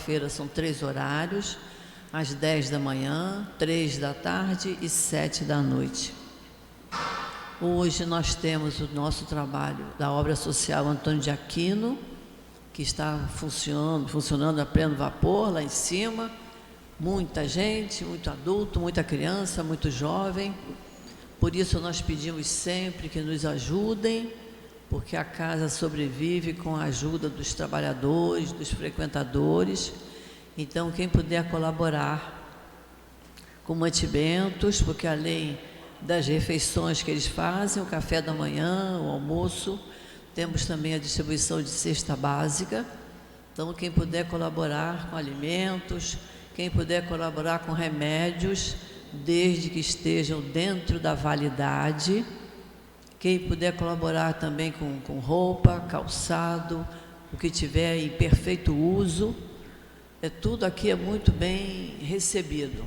quarta-feira são 3 horários, às 10 da manhã, 3 da tarde e 7 da noite. Hoje nós temos o nosso trabalho da obra social Antônio de Aquino, que está funcionando a pleno vapor lá em cima. Muita gente, muito adulto, muita criança, muito jovem. Por isso nós pedimos sempre que nos ajudem, porque a casa sobrevive com a ajuda dos trabalhadores, dos frequentadores. Então, quem puder colaborar com mantimentos, porque além das refeições que eles fazem, o café da manhã, o almoço, temos também a distribuição de cesta básica. Então, quem puder colaborar com alimentos, quem puder colaborar com remédios, desde que estejam dentro da validade, quem puder colaborar também com roupa, calçado, o que tiver em perfeito uso, tudo aqui é muito bem recebido.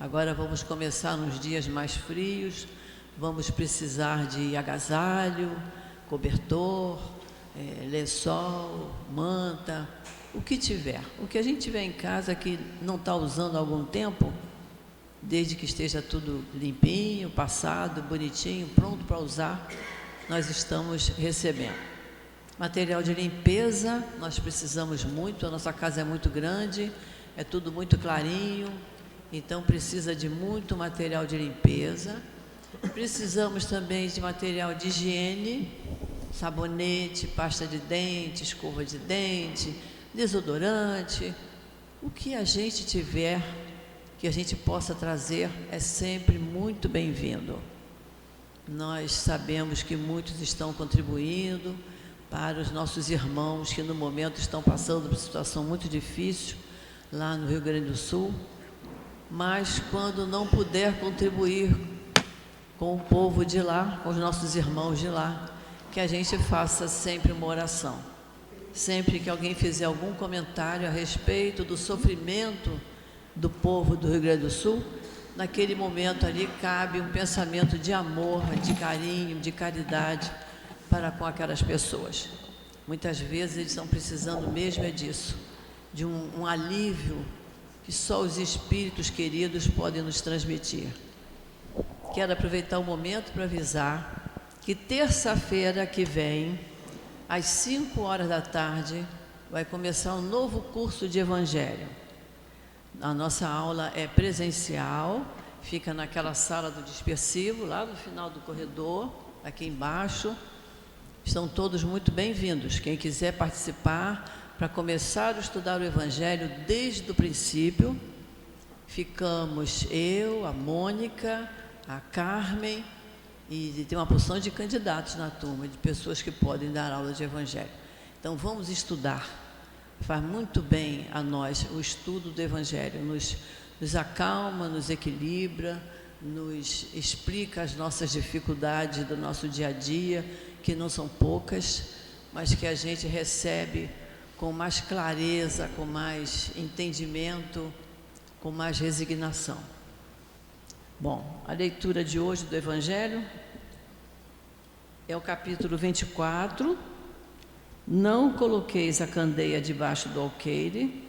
Agora vamos começar nos dias mais frios, vamos precisar de agasalho, cobertor, lençol, manta, o que tiver. O que a gente tiver em casa que não está usando há algum tempo, desde que esteja tudo limpinho, passado, bonitinho, pronto para usar, nós estamos recebendo. Material de limpeza, nós precisamos muito, a nossa casa é muito grande, é tudo muito clarinho, então precisa de muito material de limpeza. Precisamos também de material de higiene, sabonete, pasta de dente, escova de dente, desodorante, o que a gente tiver que a gente possa trazer é sempre muito bem-vindo. Nós sabemos que muitos estão contribuindo para os nossos irmãos que no momento estão passando por uma situação muito difícil lá no Rio Grande do Sul, mas quando não puder contribuir com o povo de lá, com os nossos irmãos de lá, que a gente faça sempre uma oração. Sempre que alguém fizer algum comentário a respeito do sofrimento do povo do Rio Grande do Sul, naquele momento ali cabe um pensamento de amor, de carinho, de caridade para com aquelas pessoas. Muitas vezes eles estão precisando mesmo disso, de um alívio que só os espíritos queridos podem nos transmitir. Quero aproveitar o momento para avisar que terça-feira que vem, às 5 horas da tarde, vai começar um novo curso de Evangelho. A nossa aula é presencial, fica naquela sala do dispersivo, lá no final do corredor, aqui embaixo. Estão todos muito bem-vindos. Quem quiser participar, para começar a estudar o Evangelho desde o princípio, ficamos eu, a Mônica, a Carmen, e tem uma porção de candidatos na turma, de pessoas que podem dar aula de Evangelho. Então, vamos estudar. Faz muito bem a nós o estudo do Evangelho, nos acalma, nos equilibra, nos explica as nossas dificuldades do nosso dia a dia, que não são poucas, mas que a gente recebe com mais clareza, com mais entendimento, com mais resignação. Bom, a leitura de hoje do Evangelho é o capítulo 24. Não coloqueis a candeia debaixo do alqueire.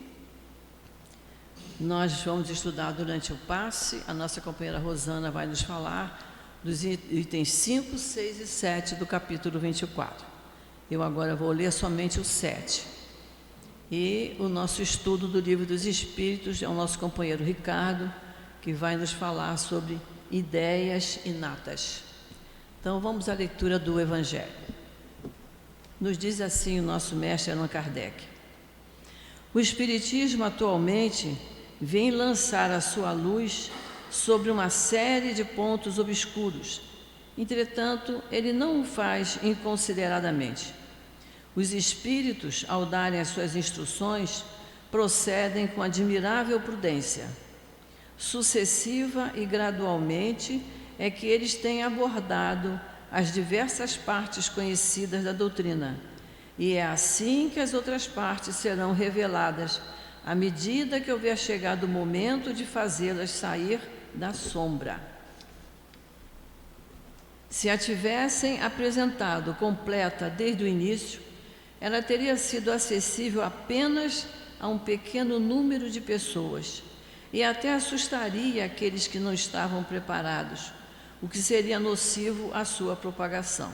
Nós vamos estudar durante o passe. A nossa companheira Rosana vai nos falar dos itens 5, 6 e 7 do capítulo 24. Eu agora vou ler somente o 7. E o nosso estudo do Livro dos Espíritos é o nosso companheiro Ricardo, que vai nos falar sobre ideias inatas. Então, vamos à leitura do Evangelho. Nos diz assim o nosso mestre Allan Kardec: o Espiritismo atualmente vem lançar a sua luz sobre uma série de pontos obscuros. Entretanto, ele não o faz inconsideradamente. Os espíritos, ao darem as suas instruções, procedem com admirável prudência. Sucessiva e gradualmente é que eles têm abordado as diversas partes conhecidas da doutrina, e é assim que as outras partes serão reveladas, à medida que houver chegado o momento de fazê-las sair da sombra. Se a tivessem apresentado completa desde o início, ela teria sido acessível apenas a um pequeno número de pessoas e até assustaria aqueles que não estavam preparados, o que seria nocivo à sua propagação.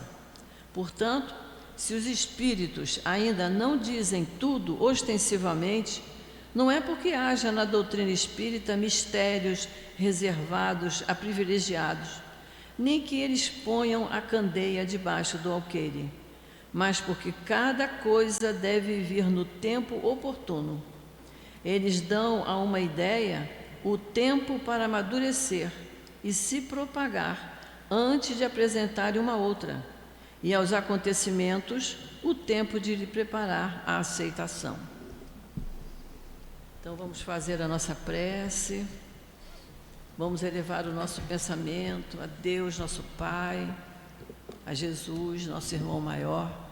Portanto, se os espíritos ainda não dizem tudo ostensivamente, não é porque haja na doutrina espírita mistérios reservados a privilegiados, nem que eles ponham a candeia debaixo do alqueire, mas porque cada coisa deve vir no tempo oportuno. Eles dão a uma ideia o tempo para amadurecer e se propagar antes de apresentarem uma outra, e aos acontecimentos o tempo de lhe preparar a aceitação. Então vamos fazer a nossa prece, vamos elevar o nosso pensamento a Deus, nosso Pai, a Jesus, nosso irmão maior.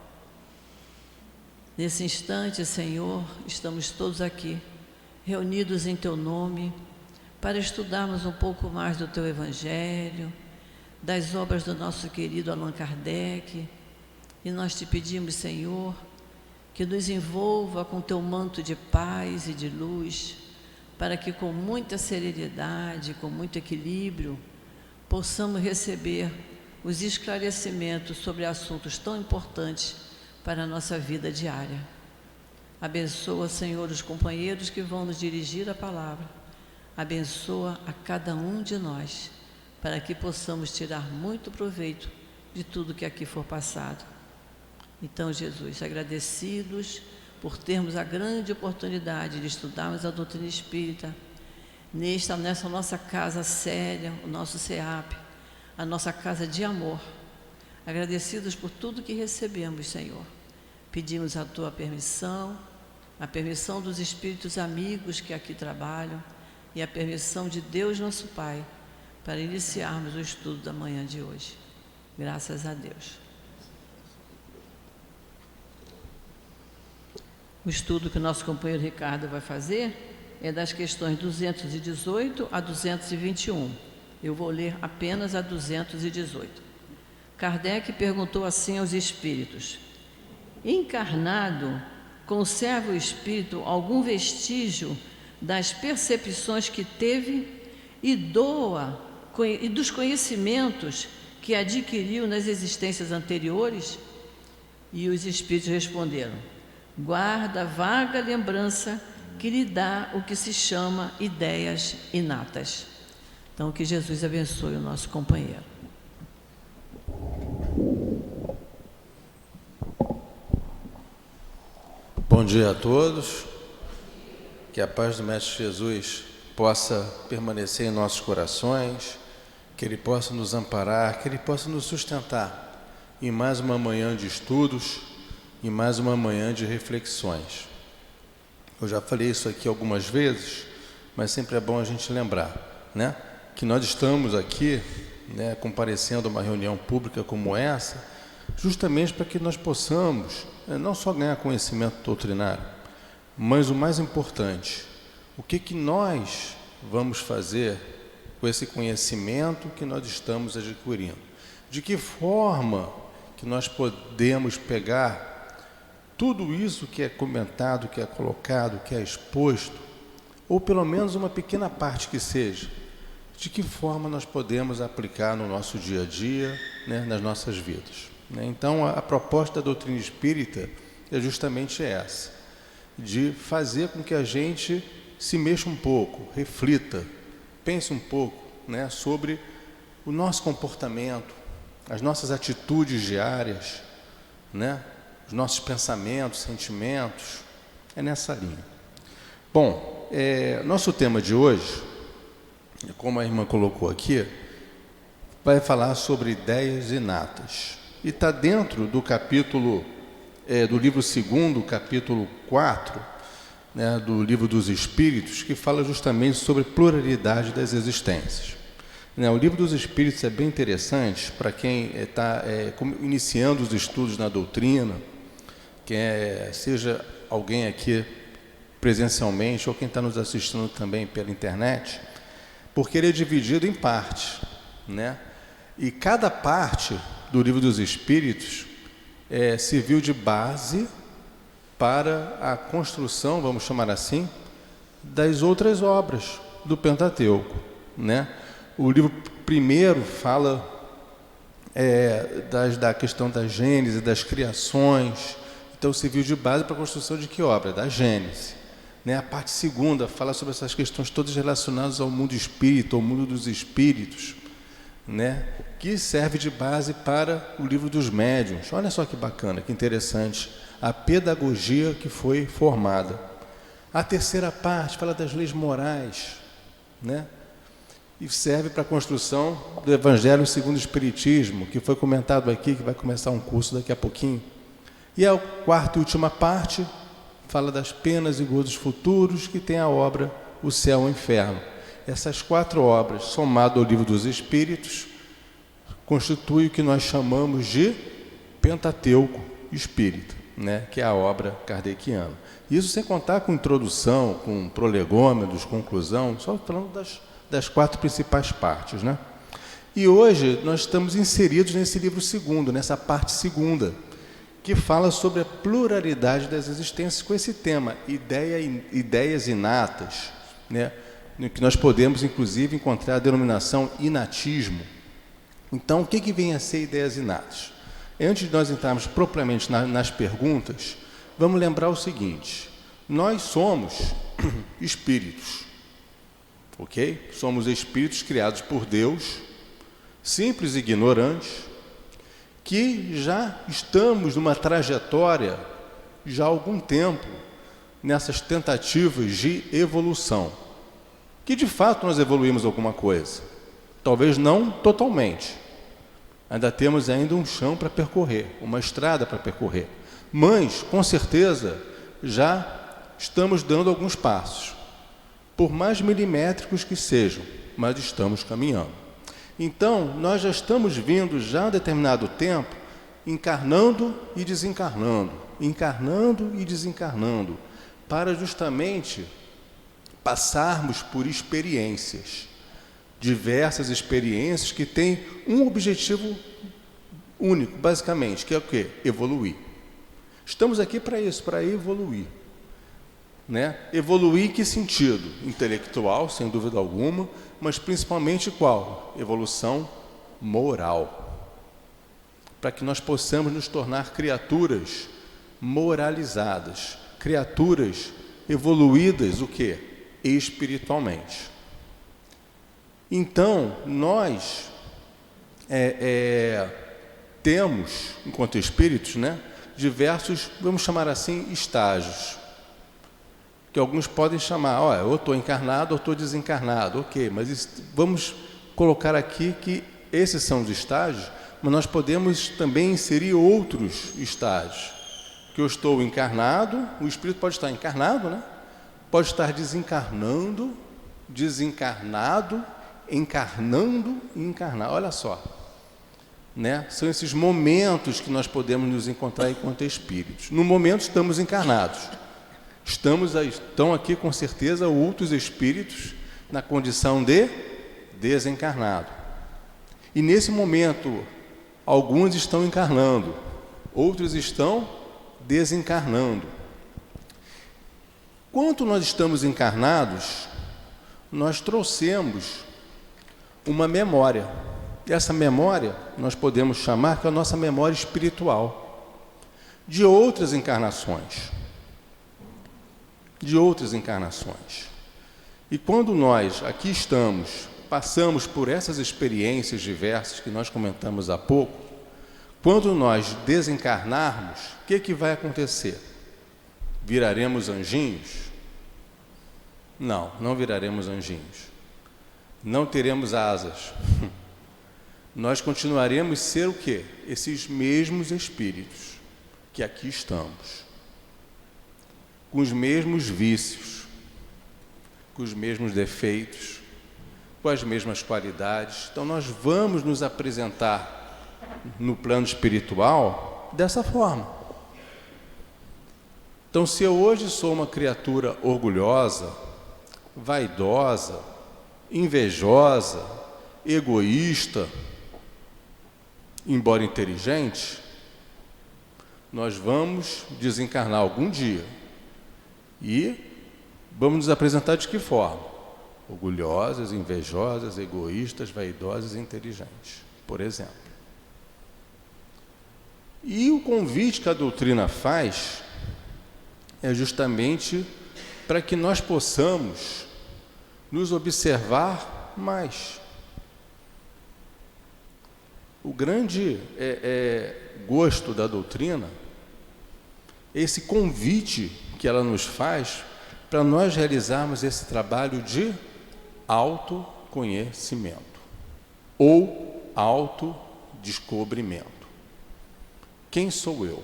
Nesse instante, Senhor, estamos todos aqui, reunidos em Teu nome, para estudarmos um pouco mais do Teu Evangelho, das obras do nosso querido Allan Kardec, e nós te pedimos, Senhor, que nos envolva com Teu manto de paz e de luz, para que com muita serenidade, com muito equilíbrio, possamos receber os esclarecimentos sobre assuntos tão importantes para a nossa vida diária. Abençoa, Senhor, os companheiros que vão nos dirigir a palavra. Abençoa a cada um de nós, para que possamos tirar muito proveito de tudo que aqui for passado. Então, Jesus, agradecidos por termos a grande oportunidade de estudarmos a doutrina espírita, nessa nossa casa séria, o nosso SEAP, a nossa casa de amor, agradecidos por tudo que recebemos, Senhor. Pedimos a Tua permissão, a permissão dos espíritos amigos que aqui trabalham e a permissão de Deus, nosso Pai, para iniciarmos o estudo da manhã de hoje. Graças a Deus. O estudo que o nosso companheiro Ricardo vai fazer é das questões 218 a 221. Eu vou ler apenas a 218. Kardec perguntou assim aos espíritos: encarnado, conserva o espírito algum vestígio das percepções que teve e dos conhecimentos que adquiriu nas existências anteriores? E os espíritos responderam: guarda vaga lembrança que lhe dá o que se chama ideias inatas. Então, que Jesus abençoe o nosso companheiro. Bom dia a todos. Que a paz do Mestre Jesus possa permanecer em nossos corações, que Ele possa nos amparar, que Ele possa nos sustentar em mais uma manhã de estudos, em mais uma manhã de reflexões. Eu já falei isso aqui algumas vezes, mas sempre é bom a gente lembrar, né? Que nós estamos aqui, né, comparecendo a uma reunião pública como essa, justamente para que nós possamos não só ganhar conhecimento doutrinário, mas o mais importante, o que nós vamos fazer com esse conhecimento que nós estamos adquirindo? De que forma que nós podemos pegar tudo isso que é comentado, que é colocado, que é exposto, ou pelo menos uma pequena parte que seja, de que forma nós podemos aplicar no nosso dia a dia, né, nas nossas vidas. Então, a proposta da doutrina espírita é justamente essa, de fazer com que a gente se mexa um pouco, reflita, pense um pouco, né, sobre o nosso comportamento, as nossas atitudes diárias, né, os nossos pensamentos, sentimentos, é nessa linha. Bom, nosso tema de hoje, como a irmã colocou aqui, vai falar sobre ideias inatas. E está dentro do capítulo, do livro 2º, capítulo 4, né, do livro dos Espíritos, que fala justamente sobre pluralidade das existências. O livro dos Espíritos é bem interessante para quem está iniciando os estudos na doutrina, seja alguém aqui presencialmente ou quem está nos assistindo também pela internet, porque ele é dividido em partes, né? E cada parte do livro dos Espíritos serviu de base para a construção, vamos chamar assim, das outras obras do Pentateuco, né? O livro primeiro fala da questão da Gênese, das criações. Então serviu de base para a construção de que obra? Da Gênese, né? A parte segunda fala sobre essas questões todas relacionadas ao mundo espírito, ao mundo dos espíritos, né? Que serve de base para o livro dos médiuns. Olha só que bacana, que interessante, a pedagogia que foi formada. A terceira parte fala das leis morais, né? E serve para a construção do Evangelho segundo o Espiritismo, que foi comentado aqui, que vai começar um curso daqui a pouquinho. E a quarta e última parte fala das penas e gozos futuros, que tem a obra O Céu e o Inferno. Essas 4 obras, somado ao Livro dos Espíritos, constitui o que nós chamamos de Pentateuco Espírita, né? Que é a obra kardeciana. Isso sem contar com introdução, com prolegômenos, conclusão, só falando das 4 principais partes, né? E hoje nós estamos inseridos nesse livro segundo, nessa parte segunda, que fala sobre a pluralidade das existências com esse tema, ideias inatas, né? Que nós podemos, inclusive, encontrar a denominação inatismo. Então, o que vem a ser ideias inatas? Antes de nós entrarmos propriamente nas perguntas, vamos lembrar o seguinte: nós somos espíritos, ok? Somos espíritos criados por Deus, simples e ignorantes, que já estamos numa trajetória, já há algum tempo, nessas tentativas de evolução, que de fato nós evoluímos alguma coisa, talvez não totalmente, ainda temos um chão para percorrer, uma estrada para percorrer, mas com certeza já estamos dando alguns passos, por mais milimétricos que sejam, mas estamos caminhando. Então, nós já estamos vindo, já há determinado tempo, encarnando e desencarnando, para justamente passarmos por experiências, diversas experiências que têm um objetivo único, basicamente, que é o quê? Evoluir. Estamos aqui para isso, para evoluir, né? Evoluir em que sentido? Intelectual, sem dúvida alguma, mas principalmente qual? Evolução moral. Para que nós possamos nos tornar criaturas moralizadas, criaturas evoluídas, o quê? Espiritualmente. Então, nós temos, enquanto espíritos, né, diversos, vamos chamar assim, estágios, que alguns podem chamar, olha, ou estou encarnado ou estou desencarnado, ok, mas vamos colocar aqui que esses são os estágios, mas nós podemos também inserir outros estágios, que eu estou encarnado, o espírito pode estar encarnado, né? Pode estar desencarnando, desencarnado, encarnando e encarnar, olha só, né? São esses momentos que nós podemos nos encontrar enquanto espíritos. No momento estamos encarnados, estão aqui com certeza outros espíritos na condição de desencarnado. E nesse momento, alguns estão encarnando, outros estão desencarnando. Quanto nós estamos encarnados, nós trouxemos uma memória. E essa memória nós podemos chamar que é a nossa memória espiritual, de outras encarnações. E quando nós aqui estamos, passamos por essas experiências diversas que nós comentamos há pouco, quando nós desencarnarmos, o que vai acontecer? Viraremos anjinhos? Não, não viraremos anjinhos. Não teremos asas. Nós continuaremos a ser o quê? Esses mesmos espíritos que aqui estamos, com os mesmos vícios, com os mesmos defeitos, com as mesmas qualidades. Então nós vamos nos apresentar no plano espiritual dessa forma. Então, se eu hoje sou uma criatura orgulhosa, vaidosa, invejosa, egoísta, embora inteligente, nós vamos desencarnar algum dia e vamos nos apresentar de que forma? Orgulhosas, invejosas, egoístas, vaidosas e inteligentes, por exemplo. E o convite que a doutrina faz é justamente para que nós possamos nos observar mais. O grande gosto da doutrina é esse convite que ela nos faz para nós realizarmos esse trabalho de autoconhecimento ou autodescobrimento. Quem sou eu?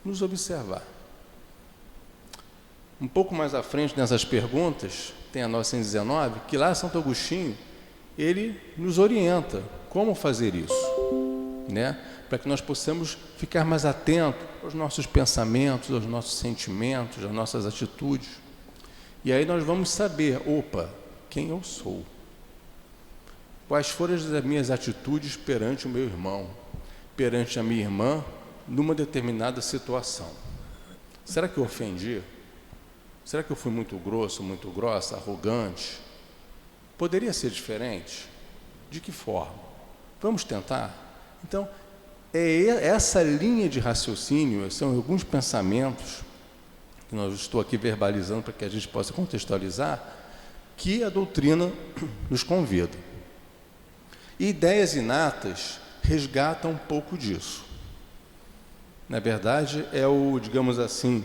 Nos observar. Um pouco mais à frente nessas perguntas, tem a 919, que lá Santo Agostinho, ele nos orienta como fazer isso, né? Para que nós possamos ficar mais atentos aos nossos pensamentos, aos nossos sentimentos, às nossas atitudes. E aí nós vamos saber, opa, quem eu sou? Quais foram as minhas atitudes perante o meu irmão, perante a minha irmã, numa determinada situação? Será que eu ofendi? Será que eu fui muito grosso, muito grossa, arrogante? Poderia ser diferente? De que forma? Vamos tentar? Então, essa linha de raciocínio, são alguns pensamentos que eu estou aqui verbalizando para que a gente possa contextualizar, que a doutrina nos convida. E ideias inatas resgatam um pouco disso. Na verdade, digamos assim,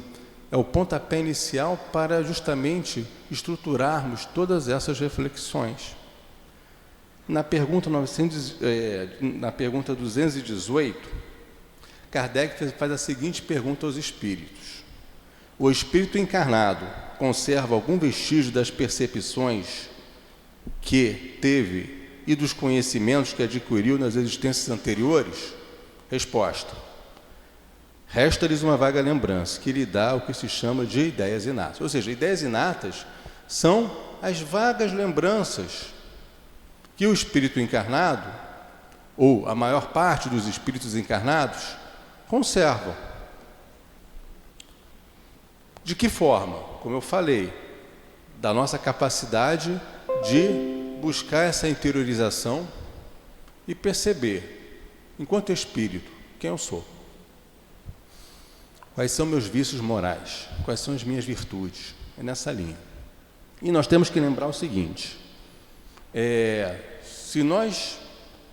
é o pontapé inicial para justamente estruturarmos todas essas reflexões. Na pergunta 218, Kardec faz a seguinte pergunta aos espíritos: o espírito encarnado conserva algum vestígio das percepções que teve e dos conhecimentos que adquiriu nas existências anteriores? Resposta: resta-lhes uma vaga lembrança, que lhe dá o que se chama de ideias inatas. Ou seja, ideias inatas são as vagas lembranças que o espírito encarnado, ou a maior parte dos espíritos encarnados, conservam. De que forma? Como eu falei, da nossa capacidade de buscar essa interiorização e perceber, enquanto espírito, quem eu sou. Quais são meus vícios morais? Quais são as minhas virtudes? É nessa linha. E nós temos que lembrar o seguinte: se nós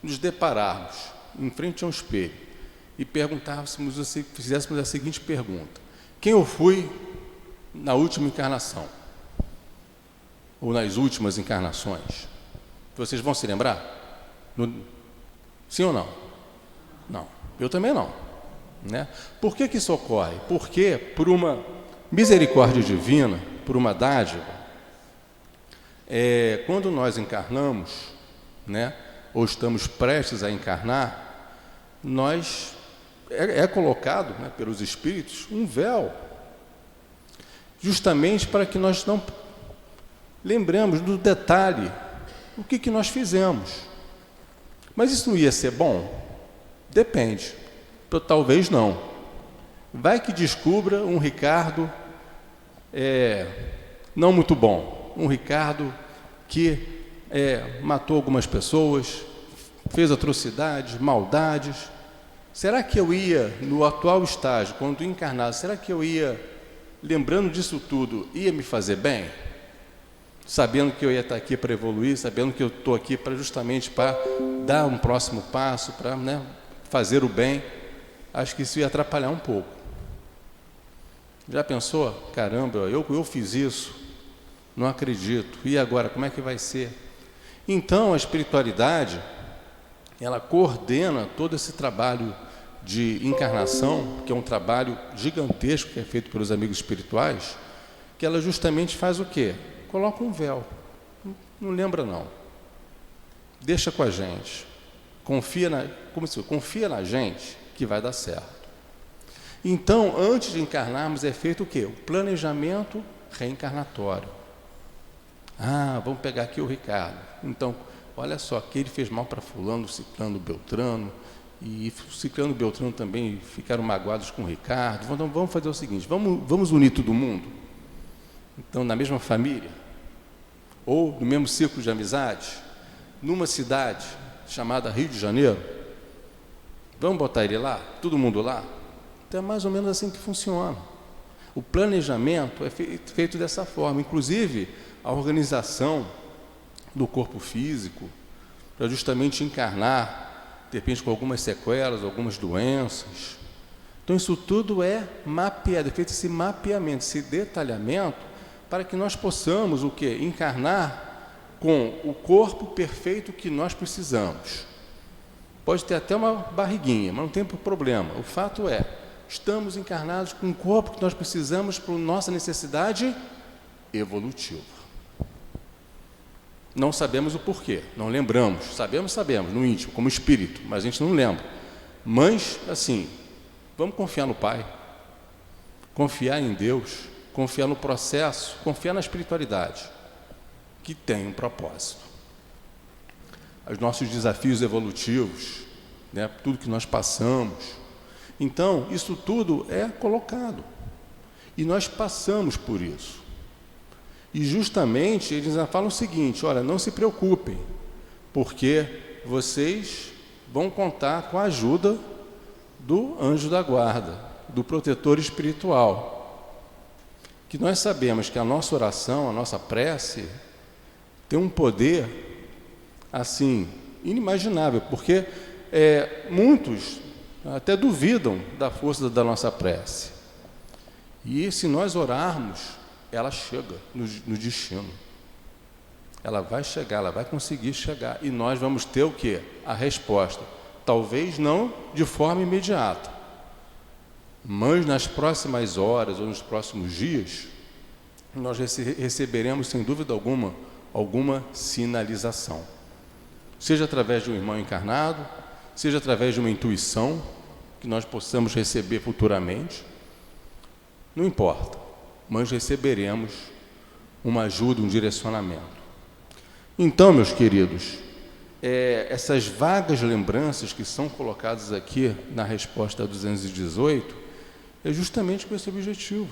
nos depararmos em frente a um espelho e fizéssemos a seguinte pergunta: quem eu fui na última encarnação? Ou nas últimas encarnações? Vocês vão se lembrar? Sim ou não? Não. Eu também não. Né? Por que isso ocorre? Porque, por uma misericórdia divina, por uma dádiva, quando nós encarnamos, né, ou estamos prestes a encarnar, nós é colocado, né, pelos espíritos um véu, justamente para que nós não lembremos do detalhe o que nós fizemos. Mas isso não ia ser bom? Depende. Talvez não. Vai que descubra um Ricardo não muito bom, um Ricardo que matou algumas pessoas, fez atrocidades, maldades. Será que eu ia, no atual estágio, quando encarnado, será que eu ia, lembrando disso tudo, ia me fazer bem? Sabendo que eu ia estar aqui para evoluir, sabendo que eu estou aqui justamente para dar um próximo passo, para, né, fazer o bem. Acho que isso ia atrapalhar um pouco. Já pensou? Caramba, eu fiz isso, não acredito. E agora, como é que vai ser? Então, a espiritualidade, ela coordena todo esse trabalho de encarnação, que é um trabalho gigantesco que é feito pelos amigos espirituais, que ela justamente faz o quê? Coloca um véu. Não lembra, não. Deixa com a gente. Confia na gente, que vai dar certo. Então, antes de encarnarmos, é feito o quê? O planejamento reencarnatório. Vamos pegar aqui o Ricardo. Então, olha só, que ele fez mal para fulano, ciclano, beltrano, e Ciclano e Beltrano também ficaram magoados com o Ricardo. Então vamos fazer o seguinte, vamos unir todo mundo, então na mesma família, ou no mesmo círculo de amizade, numa cidade chamada Rio de Janeiro, vamos botar ele lá, todo mundo lá. Então é mais ou menos assim que funciona. O planejamento é feito dessa forma, inclusive a organização do corpo físico, para justamente encarnar, de repente com algumas sequelas, algumas doenças. Então isso tudo é mapeado, é feito esse mapeamento, esse detalhamento, para que nós possamos o quê? Encarnar com o corpo perfeito que nós precisamos. Pode ter até uma barriguinha, mas não tem problema. O fato é, estamos encarnados com o corpo que nós precisamos para a nossa necessidade evolutiva. Não sabemos o porquê, não lembramos. Sabemos no íntimo, como espírito, mas a gente não lembra. Mas, assim, vamos confiar no Pai, confiar em Deus, confiar no processo, confiar na espiritualidade, que tem um propósito. Os nossos desafios evolutivos, né, tudo que nós passamos. Então, isso tudo é colocado. E nós passamos por isso. E justamente eles falam o seguinte, olha, não se preocupem, porque vocês vão contar com a ajuda do anjo da guarda, do protetor espiritual. Que nós sabemos que a nossa oração, a nossa prece, tem um poder, assim, inimaginável, porque muitos até duvidam da força da nossa prece. E se nós orarmos, ela chega no destino. Ela vai chegar, ela vai conseguir chegar. E nós vamos ter o quê? A resposta. Talvez não de forma imediata, mas nas próximas horas ou nos próximos dias, nós receberemos, sem dúvida alguma sinalização. Seja através de um irmão encarnado, seja através de uma intuição que nós possamos receber futuramente, não importa, mas receberemos uma ajuda, um direcionamento. Então, meus queridos, essas vagas lembranças que são colocadas aqui na resposta a 218, é justamente com esse objetivo.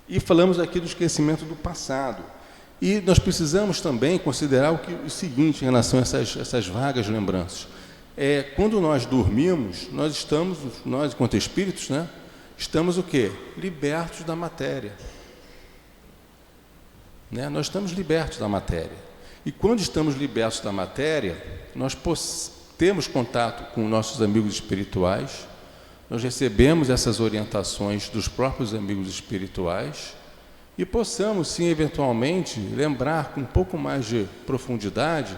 E falamos aqui do esquecimento do passado. E nós precisamos também considerar o seguinte em relação a essas vagas lembranças. Quando nós dormimos, nós, enquanto espíritos, né, estamos o quê? Libertos da matéria. Né? Nós estamos libertos da matéria. E quando estamos libertos da matéria, nós temos contato com nossos amigos espirituais, nós recebemos essas orientações dos próprios amigos espirituais e possamos, sim, eventualmente, lembrar com um pouco mais de profundidade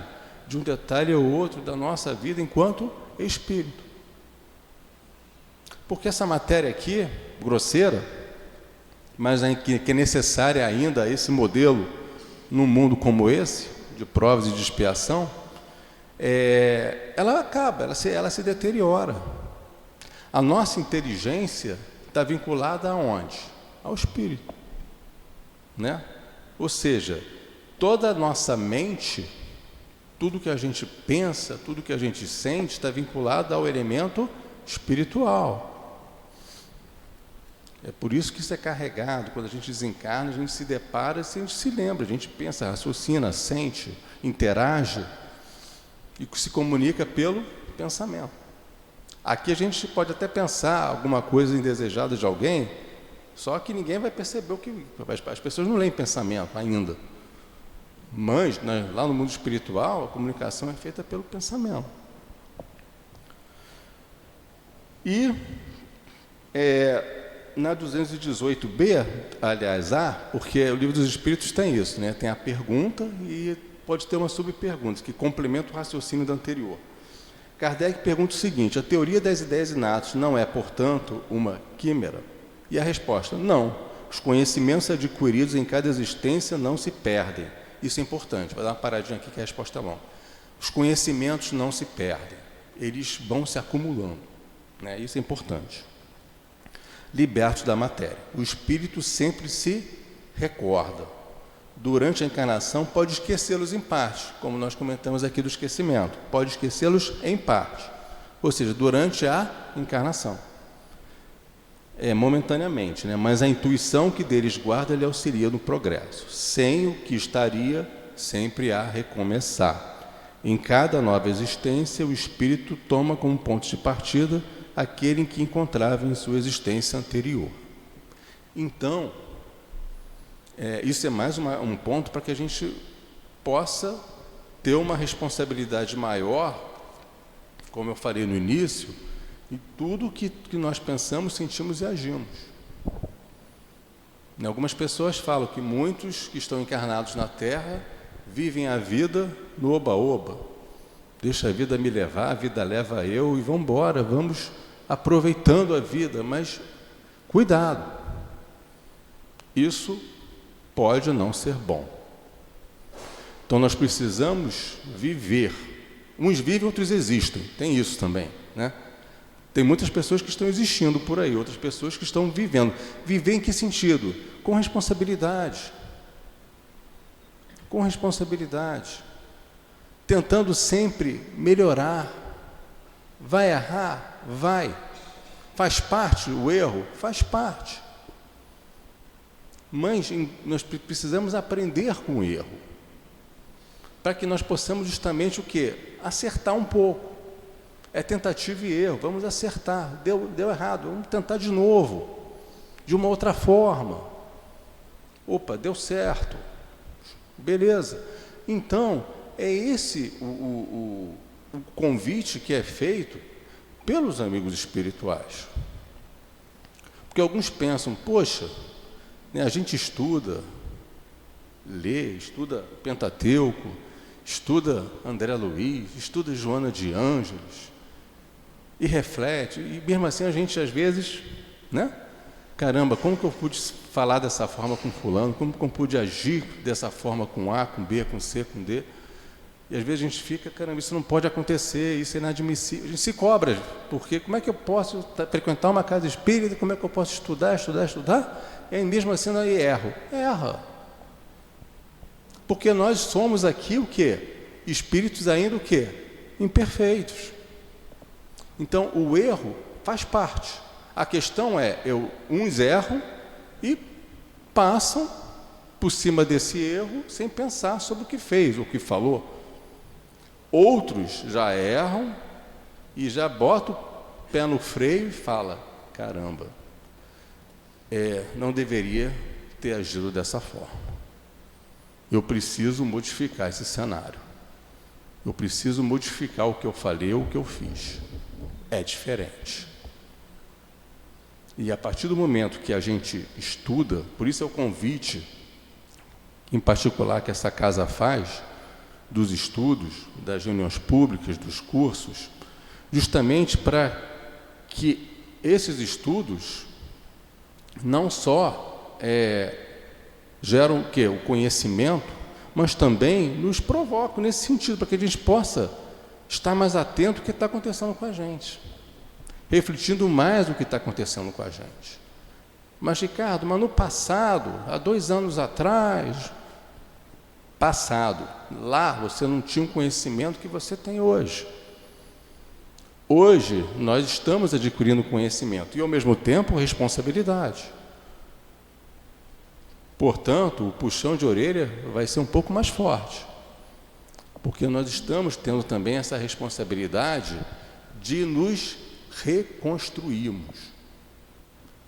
de um detalhe ou outro da nossa vida enquanto espírito. Porque essa matéria aqui, grosseira, mas que é necessária ainda esse modelo num mundo como esse, de provas e de expiação, ela acaba, ela se deteriora. A nossa inteligência está vinculada aonde? Ao espírito. Né? Ou seja, toda a nossa mente, tudo que a gente pensa, tudo que a gente sente, está vinculado ao elemento espiritual. É por isso que isso é carregado. Quando a gente desencarna, a gente se depara, a gente se lembra, a gente pensa, raciocina, sente, interage e se comunica pelo pensamento. Aqui a gente pode até pensar alguma coisa indesejada de alguém, só que ninguém vai perceber o que... As pessoas não leem pensamento ainda. Mas, né, lá no mundo espiritual, a comunicação é feita pelo pensamento. E na 218b, aliás, porque o Livro dos Espíritos tem isso, né? Tem a pergunta e pode ter uma subpergunta, que complementa o raciocínio da anterior. Kardec pergunta o seguinte: a teoria das ideias inatas não é, portanto, uma quimera? E a resposta: não. Os conhecimentos adquiridos em cada existência não se perdem. Isso é importante. Vou dar uma paradinha aqui que a resposta é longa. Os conhecimentos não se perdem. Eles vão se acumulando. Né? Isso é importante. Libertos da matéria. O espírito sempre se recorda. Durante a encarnação, pode esquecê-los em parte, como nós comentamos aqui do esquecimento. Pode esquecê-los em parte. ou seja, durante a encarnação. Momentaneamente, né? Mas a intuição que deles guarda lhe auxilia no progresso, sem o que estaria sempre a recomeçar. Em cada nova existência, o espírito toma como ponto de partida aquele em que encontrava em sua existência anterior. Então, isso é mais um ponto para que a gente possa ter uma responsabilidade maior, como eu falei no início, em tudo que nós pensamos, sentimos e agimos. Algumas pessoas falam que muitos que estão encarnados na Terra vivem a vida no oba-oba. Deixa a vida me levar, a vida leva eu e vamos embora, vamos aproveitando a vida, mas cuidado. Isso pode não ser bom. Então nós precisamos viver. Uns vivem, outros existem. Tem isso também, né? Tem muitas pessoas que estão existindo por aí, outras pessoas que estão vivendo. Viver em que sentido? Com responsabilidade. Com responsabilidade. Tentando sempre melhorar. Vai errar? Vai. Faz parte o erro? Faz parte. Mas nós precisamos aprender com o erro. Para que nós possamos justamente o quê? Acertar um pouco. É tentativa e erro, vamos acertar. Deu errado, vamos tentar de novo. De uma outra forma. Opa, deu certo. Beleza. Então, é esse o convite que é feito pelos amigos espirituais. Porque alguns pensam, poxa, né, a gente estuda, lê, estuda Pentateuco, estuda André Luiz, estuda Joana de Ângeles, e reflete, e mesmo assim a gente às vezes, né? Caramba, como que eu pude falar dessa forma com fulano? Como que eu pude agir dessa forma com A, com B, com C, com D? E às vezes a gente fica, caramba, isso não pode acontecer, isso é inadmissível. A gente se cobra, porque como é que eu posso frequentar uma casa espírita, como é que eu posso estudar? E aí mesmo assim eu erro. Erra. Porque nós somos aqui o quê? Espíritos ainda o quê? Imperfeitos. Então, o erro faz parte. A questão é, uns erram e passam por cima desse erro sem pensar sobre o que fez, o que falou. Outros já erram e já botam o pé no freio e falam, caramba, não deveria ter agido dessa forma. Eu preciso modificar esse cenário. Eu preciso modificar o que eu falei ou o que eu fiz. É diferente. E a partir do momento que a gente estuda, por isso é o convite, em particular, que essa casa faz, dos estudos, das reuniões públicas, dos cursos, justamente para que esses estudos não só geram o quê? O conhecimento, mas também nos provocam nesse sentido, para que a gente possa estar mais atento ao que está acontecendo com a gente, refletindo mais o que está acontecendo com a gente. Mas, Ricardo, no passado, há 2 anos atrás, lá você não tinha o conhecimento que você tem hoje. Hoje, nós estamos adquirindo conhecimento e, ao mesmo tempo, responsabilidade. Portanto, o puxão de orelha vai ser um pouco mais forte, porque nós estamos tendo também essa responsabilidade de nos reconstruirmos.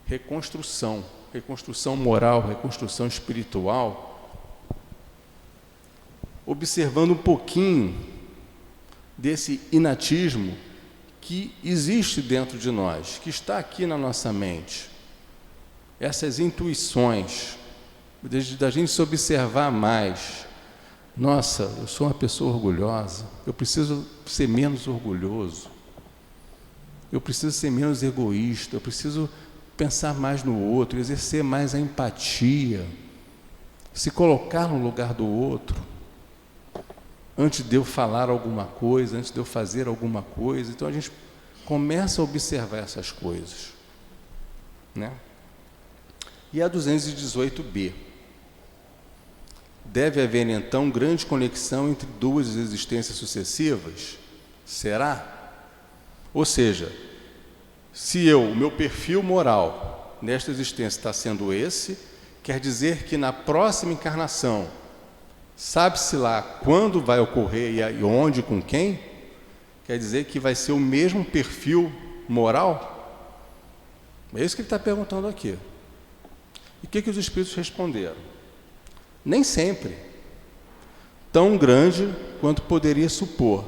Reconstrução moral, reconstrução espiritual, observando um pouquinho desse inatismo que existe dentro de nós, que está aqui na nossa mente. Essas intuições, da gente se observar mais. Nossa, eu sou uma pessoa orgulhosa, eu preciso ser menos orgulhoso, eu preciso ser menos egoísta, eu preciso pensar mais no outro, exercer mais a empatia, se colocar no lugar do outro, antes de eu falar alguma coisa, antes de eu fazer alguma coisa. Então a gente começa a observar essas coisas, né? E a 218b. Deve haver, então, grande conexão entre 2 existências sucessivas? Será? Ou seja, se o meu perfil moral nesta existência está sendo esse, quer dizer que na próxima encarnação, sabe-se lá quando vai ocorrer e onde, com quem, quer dizer que vai ser o mesmo perfil moral? É isso que ele está perguntando aqui. E o que os espíritos responderam? Nem sempre. Tão grande quanto poderia supor,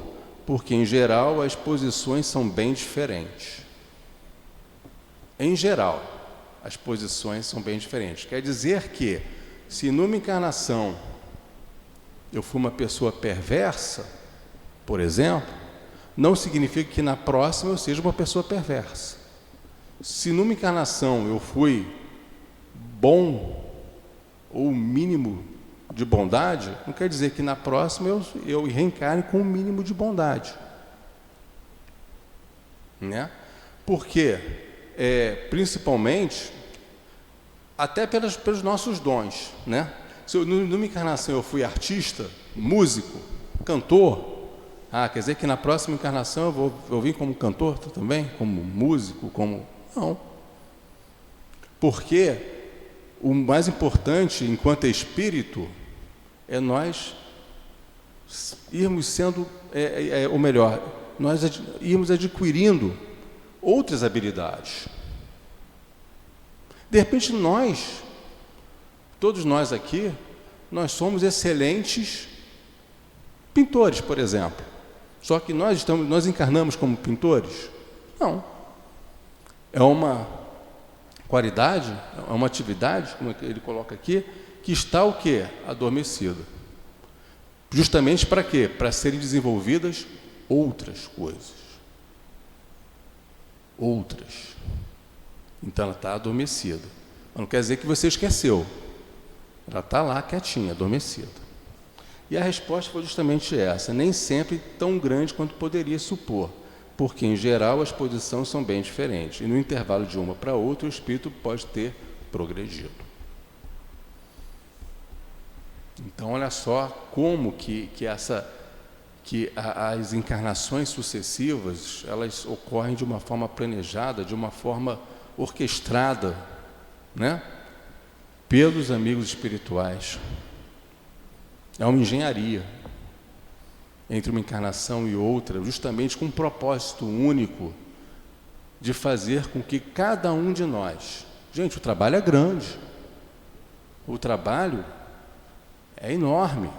porque, em geral, as posições são bem diferentes. Em geral, as posições são bem diferentes. Quer dizer que, se numa encarnação eu fui uma pessoa perversa, por exemplo, não significa que na próxima eu seja uma pessoa perversa. Se numa encarnação eu fui bom, ou o mínimo de bondade, não quer dizer que na próxima eu reencarne com o mínimo de bondade. Né? Porque, principalmente, até pelos nossos dons, né? Se numa encarnação eu fui artista, músico, cantor, quer dizer que na próxima encarnação eu vou vir como cantor também, como músico, como... Não. Porque o mais importante, enquanto espírito, é nós irmos sendo, ou melhor, nós irmos adquirindo outras habilidades. De repente todos nós aqui, nós somos excelentes pintores, por exemplo. Só que nós encarnamos como pintores? Não. É uma qualidade, é uma atividade, como ele coloca aqui, que está o quê? Adormecida. Justamente para quê? Para serem desenvolvidas outras coisas. Outras. Então ela está adormecida. Não quer dizer que você esqueceu. Ela está lá quietinha, adormecida. E a resposta foi justamente essa, nem sempre tão grande quanto poderia supor, porque em geral as posições são bem diferentes, e no intervalo de uma para outra o espírito pode ter progredido. Então olha só como que as encarnações sucessivas, elas ocorrem de uma forma planejada, de uma forma orquestrada, né? Pelos amigos espirituais. É uma engenharia entre uma encarnação e outra, justamente com um propósito único de fazer com que cada um de nós... Gente, o trabalho é grande. O trabalho é enorme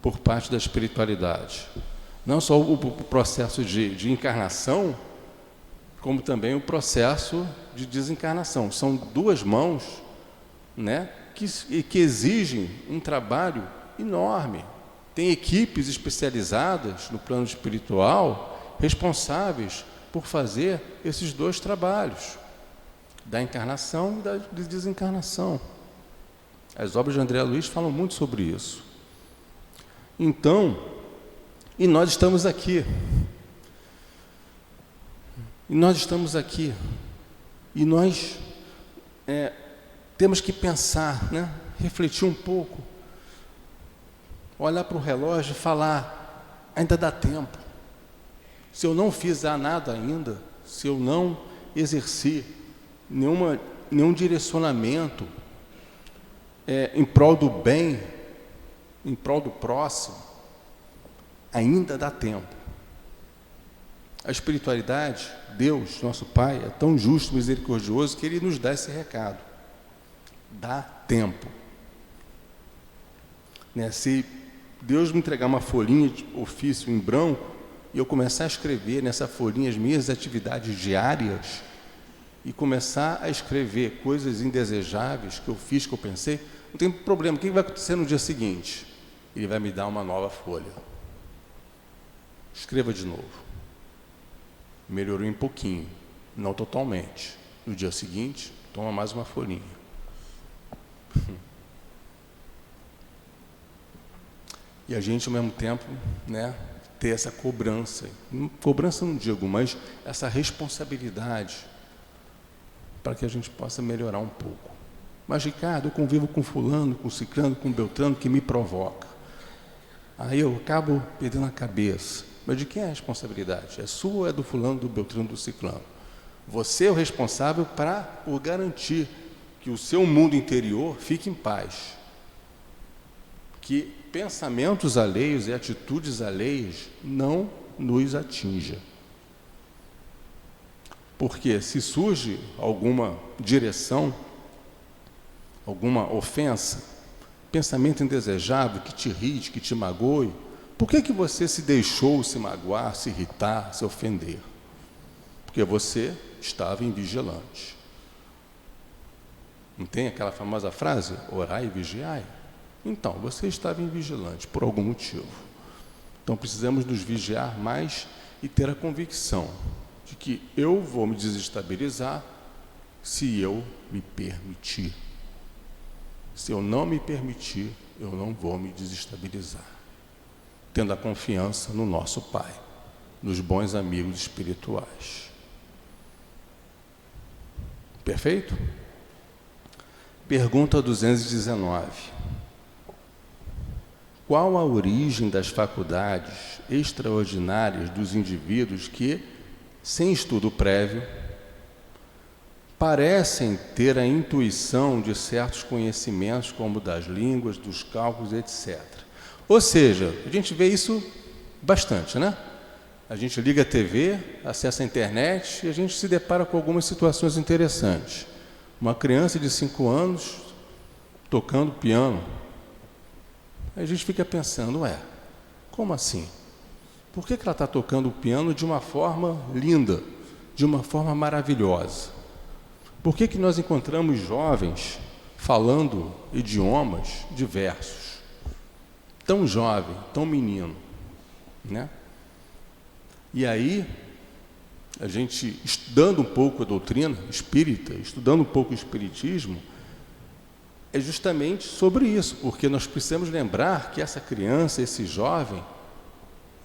por parte da espiritualidade. Não só o processo de encarnação, como também o processo de desencarnação. São duas mãos, né, que exigem um trabalho enorme. Tem equipes especializadas no plano espiritual responsáveis por fazer esses dois trabalhos, da encarnação e da desencarnação. As obras de André Luiz falam muito sobre isso. Então, e nós estamos aqui. E nós temos que pensar, né? Refletir um pouco, olhar para o relógio e falar, ainda dá tempo. Se eu não fizer nada ainda, se eu não exercer nenhum direcionamento em prol do bem, em prol do próximo, ainda dá tempo. A espiritualidade, Deus, nosso Pai, é tão justo e misericordioso que Ele nos dá esse recado. Dá tempo. Né? Se Deus me entregar uma folhinha de ofício em branco e eu começar a escrever nessa folhinha as minhas atividades diárias e começar a escrever coisas indesejáveis que eu fiz, que eu pensei, não tem problema. O que vai acontecer no dia seguinte? Ele vai me dar uma nova folha. Escreva de novo. Melhorou um pouquinho, não totalmente. No dia seguinte, toma mais uma folhinha. E a gente, ao mesmo tempo, né, ter essa cobrança. Cobrança não digo, mas essa responsabilidade para que a gente possa melhorar um pouco. Mas, Ricardo, eu convivo com fulano, com ciclano, com beltrano, que me provoca. Aí eu acabo perdendo a cabeça. Mas de quem é a responsabilidade? É sua ou é do fulano, do beltrano, do ciclano? Você é o responsável por garantir que o seu mundo interior fique em paz. Que pensamentos alheios e atitudes alheias não nos atinjam. Porque se surge alguma direção, alguma ofensa, pensamento indesejável que te irrite, que te magoe, por que você se deixou se magoar, se irritar, se ofender? Porque você estava invigilante. Não tem aquela famosa frase, orai e vigiai? Então, você estava invigilante por algum motivo. Então, precisamos nos vigiar mais e ter a convicção de que eu vou me desestabilizar se eu me permitir. Se eu não me permitir, eu não vou me desestabilizar. Tendo a confiança no nosso Pai, nos bons amigos espirituais. Perfeito? Pergunta 219. Qual a origem das faculdades extraordinárias dos indivíduos que, sem estudo prévio, parecem ter a intuição de certos conhecimentos, como das línguas, dos cálculos, etc. Ou seja, a gente vê isso bastante, né? A gente liga a TV, acessa a internet e a gente se depara com algumas situações interessantes. Uma criança de 5 anos tocando piano. Aí a gente fica pensando, como assim? Por que ela está tocando o piano de uma forma linda, de uma forma maravilhosa? Por que nós encontramos jovens falando idiomas diversos? Tão jovem, tão menino, né? E aí, a gente, estudando um pouco a doutrina espírita, estudando um pouco o espiritismo, é justamente sobre isso, porque nós precisamos lembrar que essa criança, esse jovem,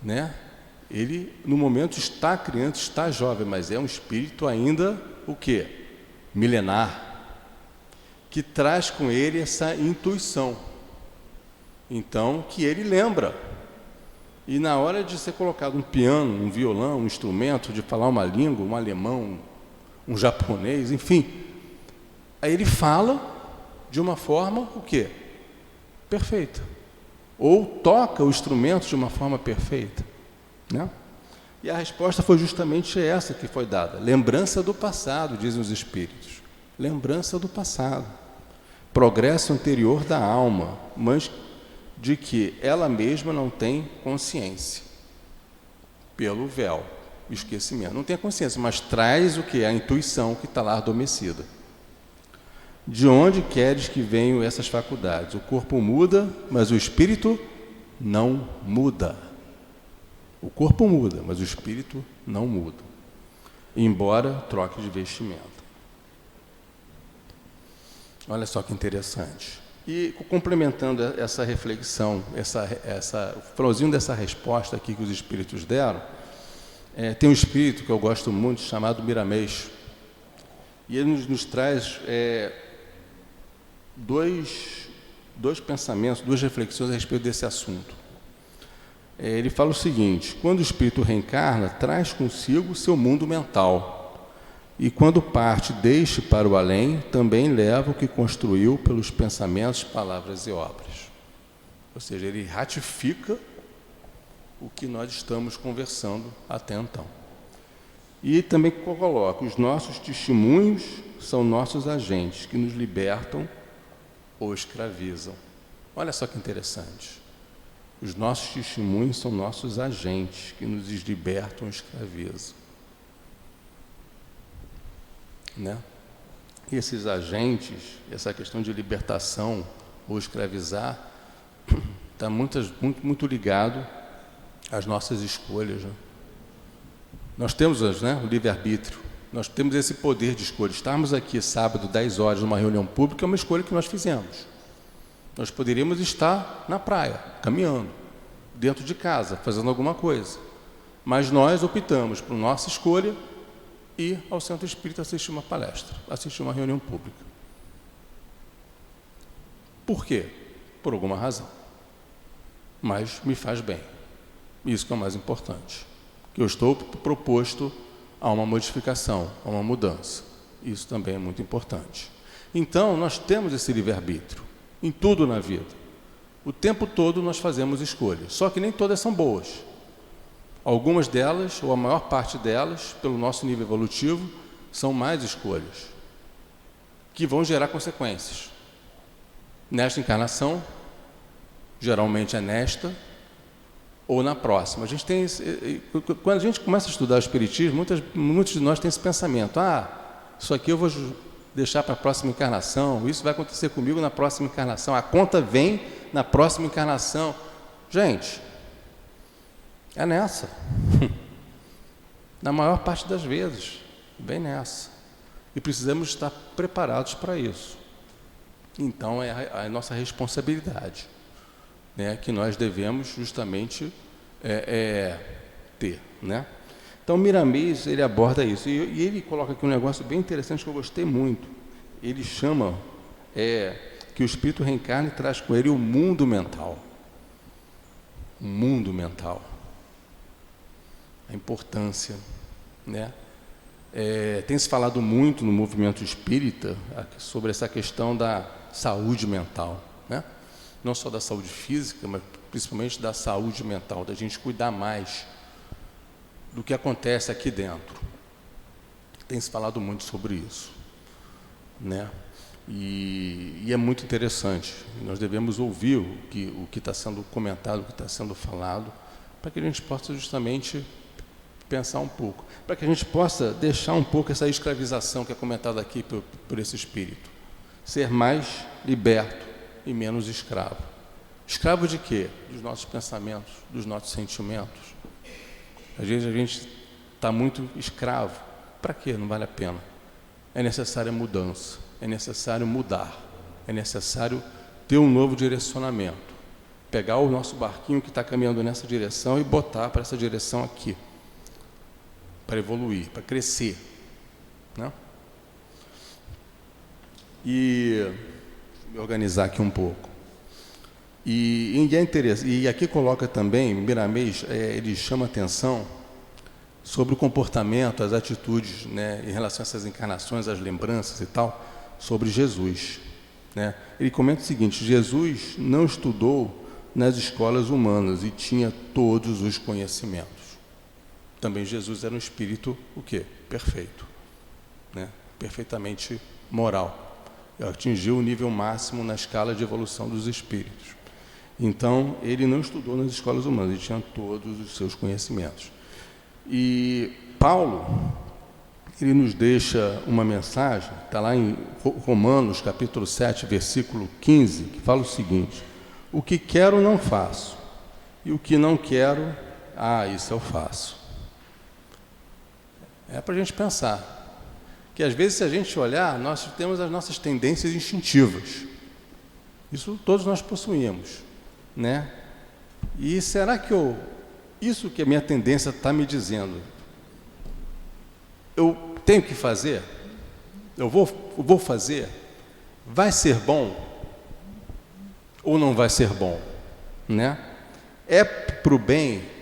né, ele no momento está criança, está jovem, mas é um espírito ainda, o quê? Milenar, que traz com ele essa intuição. Então, que ele lembra. E na hora de ser colocado um piano, um violão, um instrumento, de falar uma língua, um alemão, um japonês, enfim, aí ele fala de uma forma, o quê? Perfeita. Ou toca o instrumento de uma forma perfeita, né? E a resposta foi justamente essa que foi dada. Lembrança do passado, dizem os espíritos. Lembrança do passado. Progresso anterior da alma, mas de que ela mesma não tem consciência. Pelo véu, o esquecimento. Não tem consciência, mas traz o que? A intuição que está lá adormecida. De onde queres que venham essas faculdades? O corpo muda, mas o espírito não muda. O corpo muda, mas o espírito não muda. Embora troque de vestimenta. Olha só que interessante. E complementando essa reflexão, o finalzinho dessa resposta aqui que os espíritos deram, tem um espírito que eu gosto muito, chamado Miramês. E ele nos traz dois pensamentos, duas reflexões a respeito desse assunto. Ele fala o seguinte: quando o espírito reencarna, traz consigo o seu mundo mental. E quando parte deste para o além, também leva o que construiu pelos pensamentos, palavras e obras. Ou seja, ele ratifica o que nós estamos conversando até então. E também coloca: os nossos testemunhos são nossos agentes, que nos libertam ou escravizam. Olha só que interessante. Os nossos testemunhos são nossos agentes, que nos libertam ou escravizam. Né? E esses agentes, essa questão de libertação ou escravizar, está muito ligado às nossas escolhas. Né? Nós temos o livre-arbítrio, nós temos esse poder de escolha. Estarmos aqui sábado, 10 horas, numa reunião pública, é uma escolha que nós fizemos. Nós poderíamos estar na praia, caminhando, dentro de casa, fazendo alguma coisa. Mas nós optamos por nossa escolha ir ao Centro Espírita assistir uma palestra, assistir uma reunião pública. Por quê? Por alguma razão. Mas me faz bem. Isso que é o mais importante. Que eu estou proposto a uma modificação, a uma mudança. Isso também é muito importante. Então, nós temos esse livre-arbítrio em tudo na vida. O tempo todo nós fazemos escolhas, só que nem todas são boas. Algumas delas, ou a maior parte delas, pelo nosso nível evolutivo, são más escolhas, que vão gerar consequências. Nesta encarnação, geralmente é nesta, ou na próxima. Quando a gente começa a estudar o Espiritismo, muitos de nós têm esse pensamento: isso aqui eu vou deixar para a próxima encarnação, isso vai acontecer comigo na próxima encarnação, a conta vem na próxima encarnação. Gente, é nessa. Na maior parte das vezes, bem nessa. E precisamos estar preparados para isso. Então, é a nossa responsabilidade, né, que nós devemos justamente ter, né? Então, Miramês, ele aborda isso, e ele coloca aqui um negócio bem interessante que eu gostei muito. Ele chama que o espírito reencarna e traz com ele o mundo mental. O mundo mental. A importância, né? Tem se falado muito no movimento espírita sobre essa questão da saúde mental, né? Não só da saúde física, mas principalmente da saúde mental, da gente cuidar mais do que acontece aqui dentro. Tem se falado muito sobre isso, né? E é muito interessante. Nós devemos ouvir o que está sendo comentado, o que está sendo falado, para que a gente possa justamente pensar um pouco, para que a gente possa deixar um pouco essa escravização que é comentada aqui por esse espírito. Ser mais liberto e menos escravo. Escravo de quê? Dos nossos pensamentos, dos nossos sentimentos. Às vezes a gente está muito escravo. Para quê? Não vale a pena. É necessária mudança, é necessário mudar, é necessário ter um novo direcionamento. Pegar o nosso barquinho que está caminhando nessa direção e botar para essa direção aqui, para evoluir, para crescer, né? E me organizar aqui um pouco. E é interessante, e aqui coloca também, Miramês, ele chama atenção sobre o comportamento, as atitudes, né, em relação a essas encarnações, as lembranças e tal, sobre Jesus, né? Ele comenta o seguinte: Jesus não estudou nas escolas humanas e tinha todos os conhecimentos. Também Jesus era um espírito, o quê? Perfeito, né? Perfeitamente moral. Atingiu o nível máximo na escala de evolução dos espíritos. Então, ele não estudou nas escolas humanas, ele tinha todos os seus conhecimentos. E Paulo, ele nos deixa uma mensagem, está lá em Romanos, capítulo 7, versículo 15, que fala o seguinte: o que quero não faço, e o que não quero, isso eu faço. É para a gente pensar. Que às vezes, se a gente olhar, nós temos as nossas tendências instintivas. Isso todos nós possuímos, né? E será que isso que a minha tendência está me dizendo, eu tenho que fazer? Eu vou fazer? Vai ser bom? Ou não vai ser bom? Né? É para o bem?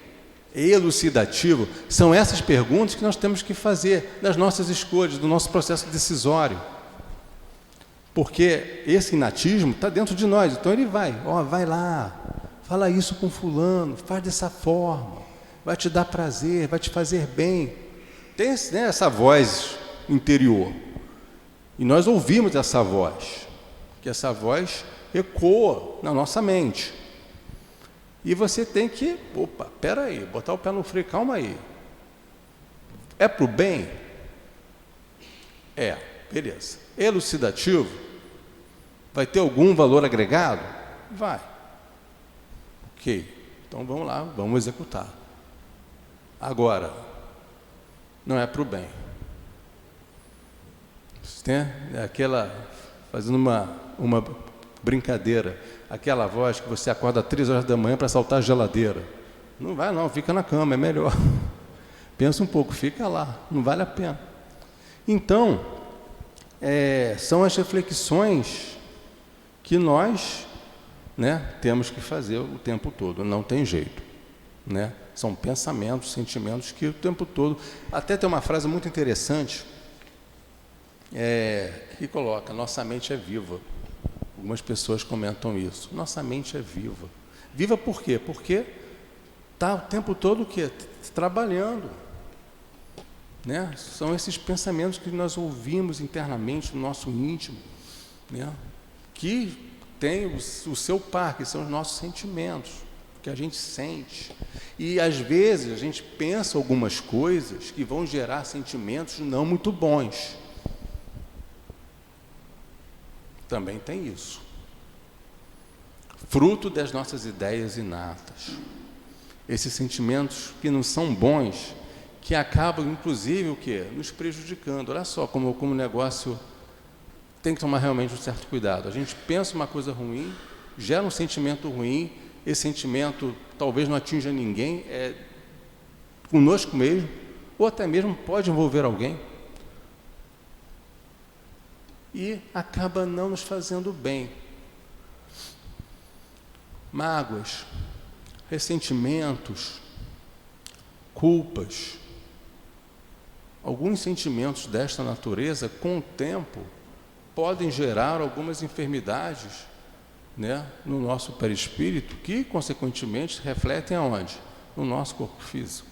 É elucidativo? São essas perguntas que nós temos que fazer nas nossas escolhas, no nosso processo decisório. Porque esse inatismo está dentro de nós, então ele vai lá, fala isso com fulano, faz dessa forma, vai te dar prazer, vai te fazer bem. Tem, né, essa voz interior. E nós ouvimos essa voz, que essa voz ecoa na nossa mente. E você tem que, espera aí, botar o pé no freio, calma aí. É para o bem? Beleza. Elucidativo? Vai ter algum valor agregado? Vai. Ok, então vamos lá, vamos executar. Agora, não é para o bem. Tem fazendo uma brincadeira, aquela voz que você acorda às 3 horas da manhã para saltar a geladeira. Não vai não, fica na cama, é melhor. Pensa um pouco, fica lá, não vale a pena. Então, são as reflexões que nós, né, temos que fazer o tempo todo, não tem jeito. né? São pensamentos, sentimentos que o tempo todo... Até tem uma frase muito interessante, que coloca, nossa mente é viva. Algumas pessoas comentam isso. Nossa mente é viva. Viva por quê? Porque está o tempo todo o quê? Trabalhando. Né? São esses pensamentos que nós ouvimos internamente no nosso íntimo, né? Que tem o seu par, que são os nossos sentimentos, que a gente sente. E às vezes a gente pensa algumas coisas que vão gerar sentimentos não muito bons. Também tem isso. Fruto das nossas ideias inatas. Esses sentimentos que não são bons, que acabam, inclusive, o quê? Nos prejudicando. Olha só como o negócio tem que tomar realmente um certo cuidado. A gente pensa uma coisa ruim, gera um sentimento ruim, esse sentimento talvez não atinja ninguém, é conosco mesmo, ou até mesmo pode envolver alguém. E acaba não nos fazendo bem. Mágoas, ressentimentos, culpas, alguns sentimentos desta natureza, com o tempo, podem gerar algumas enfermidades, né, no nosso perispírito, que, consequentemente, refletem aonde? No nosso corpo físico.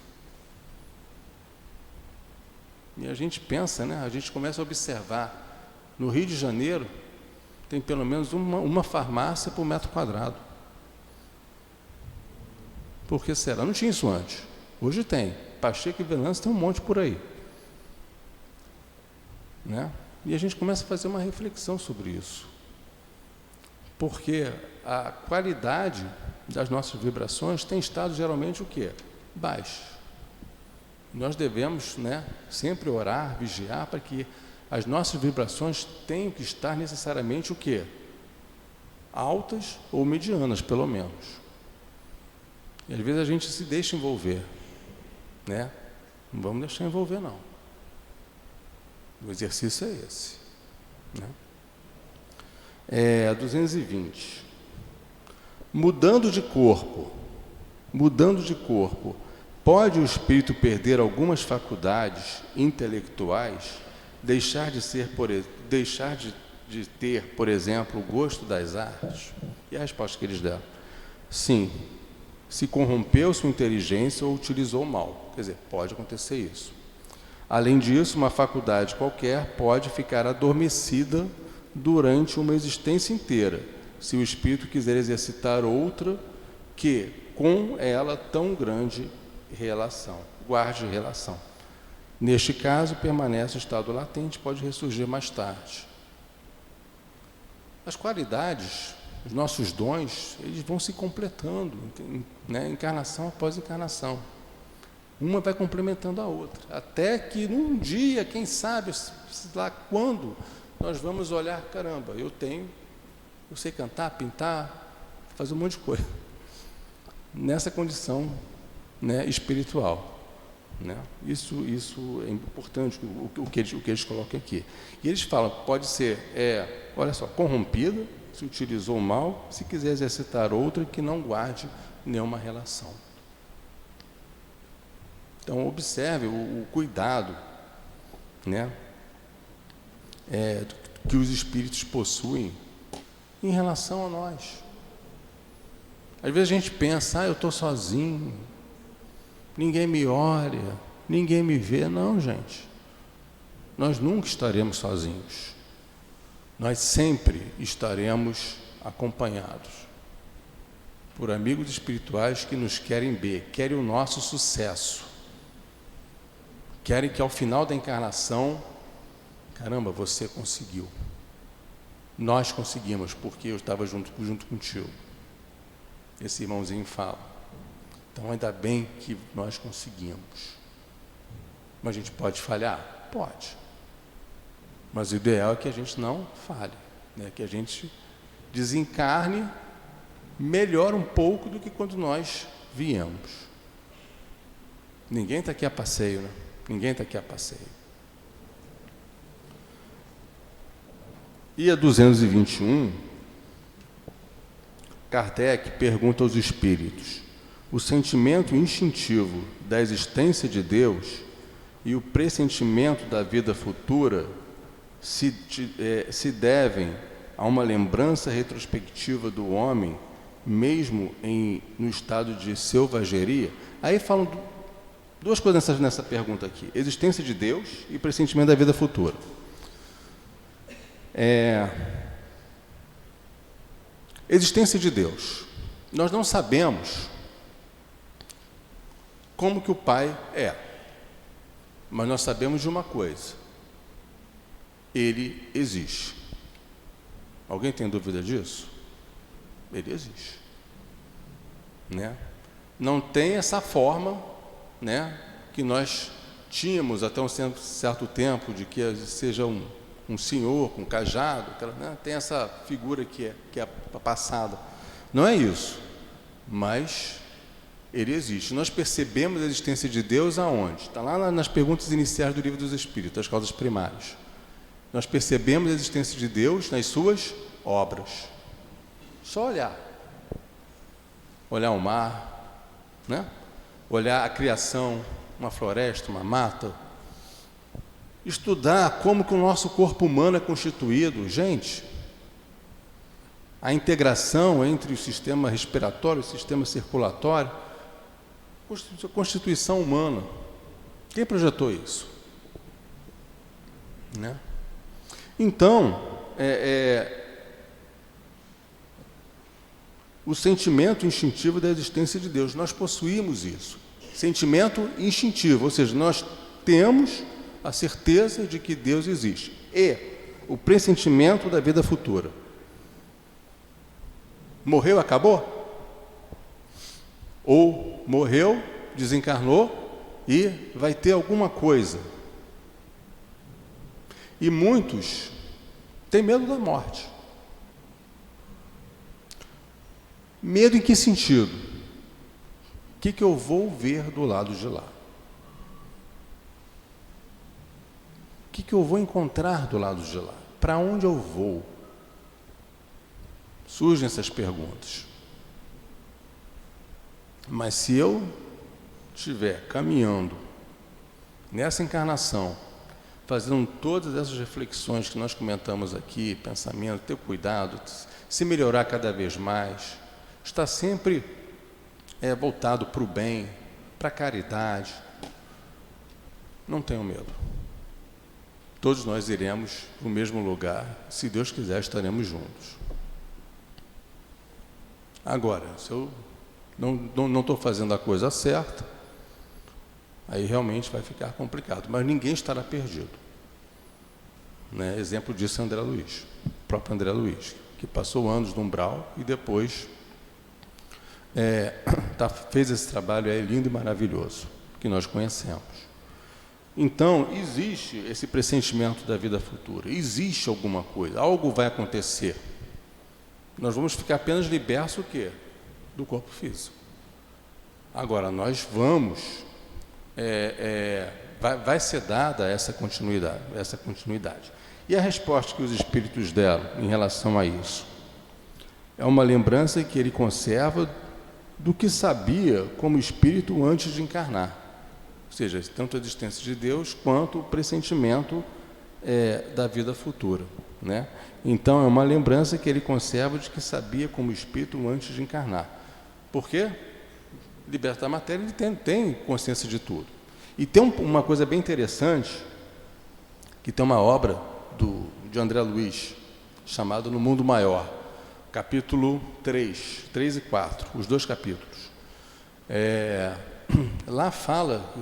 E a gente pensa, né, a gente começa a observar. No Rio de Janeiro, tem pelo menos uma farmácia por metro quadrado. Por que será? Não tinha isso antes. Hoje tem. Pacheco e Venâncio tem um monte por aí. Né? E a gente começa a fazer uma reflexão sobre isso. Porque a qualidade das nossas vibrações tem estado geralmente o quê? Baixa. Nós devemos, né, sempre orar, vigiar, para que as nossas vibrações tenham que estar necessariamente o quê? Altas ou medianas, pelo menos. E às vezes a gente se deixa envolver, né? Não vamos deixar envolver, não. O exercício é esse, né? 220. Mudando de corpo, pode o espírito perder algumas faculdades intelectuais, deixar de ter, por exemplo, o gosto das artes? E a resposta que eles deram: sim, se corrompeu sua inteligência ou utilizou mal. Quer dizer, pode acontecer isso. Além disso, uma faculdade qualquer pode ficar adormecida durante uma existência inteira, se o espírito quiser exercitar outra que com ela tão grande guarde relação. Neste caso, permanece o estado latente, pode ressurgir mais tarde. As qualidades, os nossos dons, eles vão se completando, né? Encarnação após encarnação. Uma vai complementando a outra, até que num dia, quem sabe, lá quando, nós vamos olhar, caramba, eu sei cantar, pintar, fazer um monte de coisa. Nessa condição, né, espiritual. Né? Isso é importante, o que eles colocam aqui. E eles falam, pode ser, olha só, corrompida, se utilizou mal, se quiser exercitar outra que não guarde nenhuma relação. Então, observe o cuidado, né, que os espíritos possuem em relação a nós. Às vezes a gente pensa, eu estou sozinho, ninguém me olha, ninguém me vê. Não, gente. Nós nunca estaremos sozinhos. Nós sempre estaremos acompanhados por amigos espirituais que nos querem bem, querem o nosso sucesso. Querem que ao final da encarnação, caramba, você conseguiu. Nós conseguimos, porque eu estava junto contigo. Esse irmãozinho fala. Então, ainda bem que nós conseguimos. Mas a gente pode falhar? Pode. Mas o ideal é que a gente não falhe, né? Que a gente desencarne melhor um pouco do que quando nós viemos. Ninguém está aqui a passeio, né? Ninguém está aqui a passeio. E a 221, Kardec pergunta aos espíritos: o sentimento instintivo da existência de Deus e o pressentimento da vida futura se devem a uma lembrança retrospectiva do homem, mesmo no estado de selvageria. Aí falam duas coisas nessa pergunta aqui: existência de Deus e pressentimento da vida futura. Existência de Deus. Nós não sabemos como que o Pai é, mas nós sabemos de uma coisa: Ele existe. Alguém tem dúvida disso? Ele existe, né? Não tem essa forma, né, que nós tínhamos até um certo tempo, de que seja um senhor com cajado, né? Tem essa figura que é passada. Não é isso, mas Ele existe. Nós percebemos a existência de Deus aonde? Está lá nas perguntas iniciais do Livro dos Espíritos, as causas primárias. Nós percebemos a existência de Deus nas suas obras. Só olhar o mar, né? Olhar a criação, uma floresta, uma mata, estudar como que o nosso corpo humano é constituído. Gente, a integração entre o sistema respiratório e o sistema circulatório, a constituição humana. Quem projetou isso? Né? Então, o sentimento instintivo da existência de Deus, nós possuímos isso. Sentimento instintivo, ou seja, nós temos a certeza de que Deus existe. E o pressentimento da vida futura. Morreu, acabou? Ou morreu, desencarnou e vai ter alguma coisa. E muitos têm medo da morte. Medo em que sentido? O que eu vou ver do lado de lá? O que eu vou encontrar do lado de lá? Para onde eu vou? Surgem essas perguntas. Mas se eu estiver caminhando nessa encarnação, fazendo todas essas reflexões que nós comentamos aqui, pensamento, ter cuidado, se melhorar cada vez mais, estar sempre voltado para o bem, para a caridade, não tenham medo. Todos nós iremos para o mesmo lugar, se Deus quiser, estaremos juntos. Agora, se eu não estou fazendo a coisa certa, aí realmente vai ficar complicado, mas ninguém estará perdido. Né? Exemplo disso é André Luiz, o próprio André Luiz, que passou anos no umbral e depois fez esse trabalho lindo e maravilhoso, que nós conhecemos. Então, existe esse pressentimento da vida futura, existe alguma coisa, algo vai acontecer. Nós vamos ficar apenas libertos o quê? Do corpo físico. Agora, nós vamos, vai ser dada essa continuidade. E a resposta que os espíritos deram em relação a isso? É uma lembrança que ele conserva do que sabia como espírito antes de encarnar. Ou seja, tanto a existência de Deus quanto o pressentimento da vida futura, né? Então, é uma lembrança que ele conserva de que sabia como espírito antes de encarnar. Por quê? Liberto da matéria, ele tem consciência de tudo. E tem uma coisa bem interessante, que tem uma obra de André Luiz, chamada No Mundo Maior, capítulo 3 e 4, os dois capítulos. Lá fala,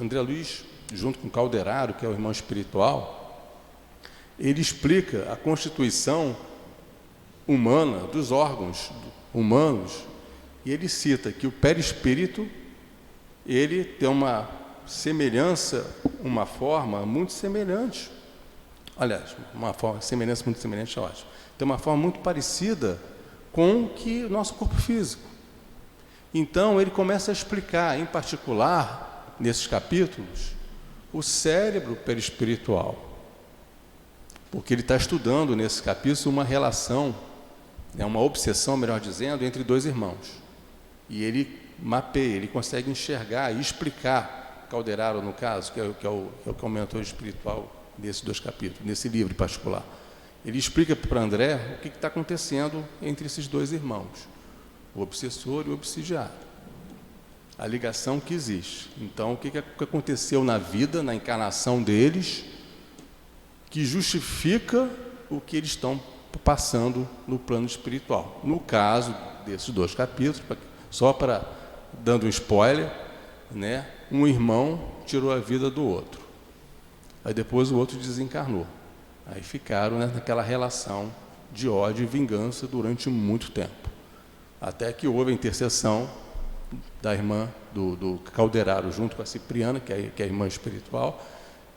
André Luiz, junto com Calderaro, que é o irmão espiritual, ele explica a constituição humana, dos órgãos humanos, e ele cita que o perispírito, ele tem uma semelhança, uma forma muito semelhante. Aliás, semelhança muito semelhante é ótimo. Tem uma forma muito parecida com o nosso corpo físico. Então, ele começa a explicar, em particular, nesses capítulos, o cérebro perispiritual. Porque ele está estudando, nesse capítulo, uma relação, uma obsessão, melhor dizendo, entre dois irmãos. E ele mapeia, ele consegue enxergar e explicar, Calderaro, no caso, que é o mentor espiritual desses 2 capítulos, nesse livro em particular. Ele explica para André o que está acontecendo entre esses 2 irmãos, o obsessor e o obsidiado. A ligação que existe. Então, o que aconteceu na vida, na encarnação deles, que justifica o que eles estão passando no plano espiritual. No caso desses 2 capítulos, só para dando um spoiler, né, um irmão tirou a vida do outro. Aí depois o outro desencarnou. Aí ficaram, né, naquela relação de ódio e vingança durante muito tempo. Até que houve a intercessão da irmã do Calderaro, junto com a Cipriana, que é a irmã espiritual,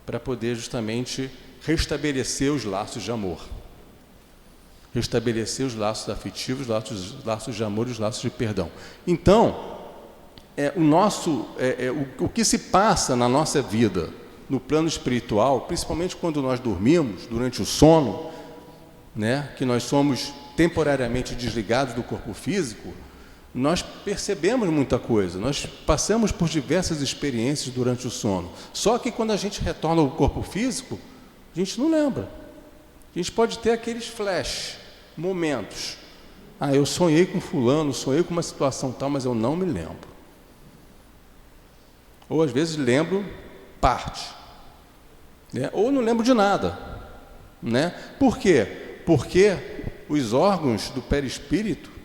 para poder justamente restabelecer os laços de amor. Restabelecer os laços afetivos, laços de amor e os laços de perdão. Então, o que se passa na nossa vida, no plano espiritual, principalmente quando nós dormimos, durante o sono, né, que nós somos temporariamente desligados do corpo físico, nós percebemos muita coisa, nós passamos por diversas experiências durante o sono. Só que quando a gente retorna ao corpo físico, a gente não lembra. A gente pode ter aqueles flash, momentos. Eu sonhei com fulano, sonhei com uma situação tal, mas eu não me lembro. Ou às vezes lembro parte, né? Ou não lembro de nada, né? Por quê? Porque os órgãos do perispírito,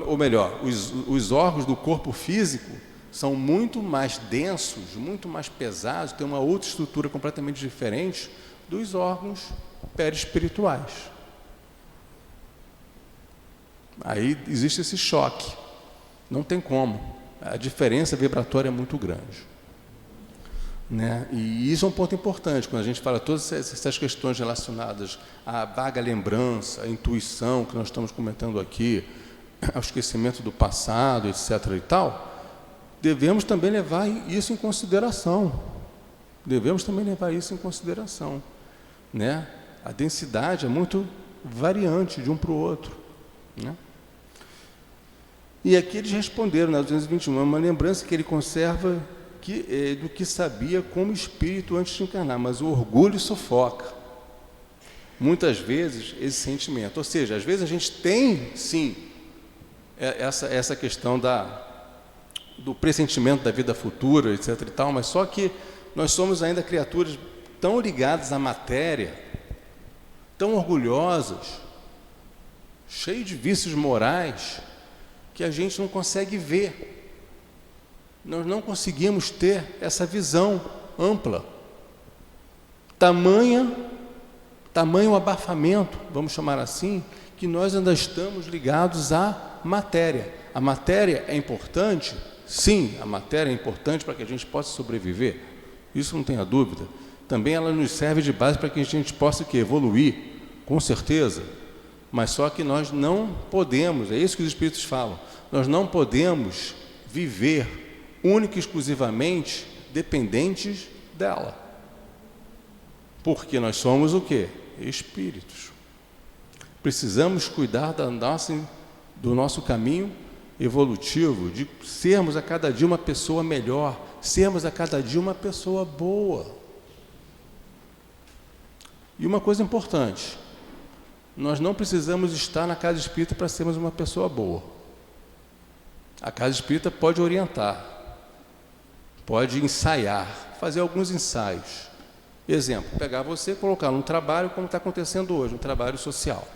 ou melhor, os órgãos do corpo físico são muito mais densos, muito mais pesados, têm uma outra estrutura completamente diferente dos órgãos perispirituais. Aí existe esse choque, não tem como. A diferença vibratória é muito grande, né? E isso é um ponto importante, quando a gente fala todas essas questões relacionadas à vaga lembrança, à intuição, que nós estamos comentando aqui, ao esquecimento do passado, etc. e tal, devemos também levar isso em consideração. Né? A densidade é muito variante de um para o outro, né? E aqui eles responderam, na 221, uma lembrança que ele conserva do que sabia como espírito antes de encarnar, mas o orgulho sufoca muitas vezes esse sentimento. Ou seja, às vezes a gente tem, sim, essa questão do pressentimento da vida futura, etc. e tal, mas só que nós somos ainda criaturas tão ligadas à matéria, tão orgulhosas, cheias de vícios morais, que a gente não consegue ver. Nós não conseguimos ter essa visão ampla. Tamanho abafamento, vamos chamar assim, que nós ainda estamos ligados à matéria. A matéria é importante? Sim, a matéria é importante para que a gente possa sobreviver. Isso não tenha dúvida. Também ela nos serve de base para que a gente possa evoluir, com certeza. Mas só que nós não podemos, é isso que os Espíritos falam, nós não podemos viver única e exclusivamente dependentes dela. Porque nós somos o quê? Espíritos. Precisamos cuidar do nosso caminho evolutivo, de sermos a cada dia uma pessoa melhor, sermos a cada dia uma pessoa boa. E uma coisa importante, nós não precisamos estar na casa espírita para sermos uma pessoa boa. A casa espírita pode orientar, pode ensaiar, fazer alguns ensaios. Exemplo, pegar você e colocar num trabalho como está acontecendo hoje, um trabalho social.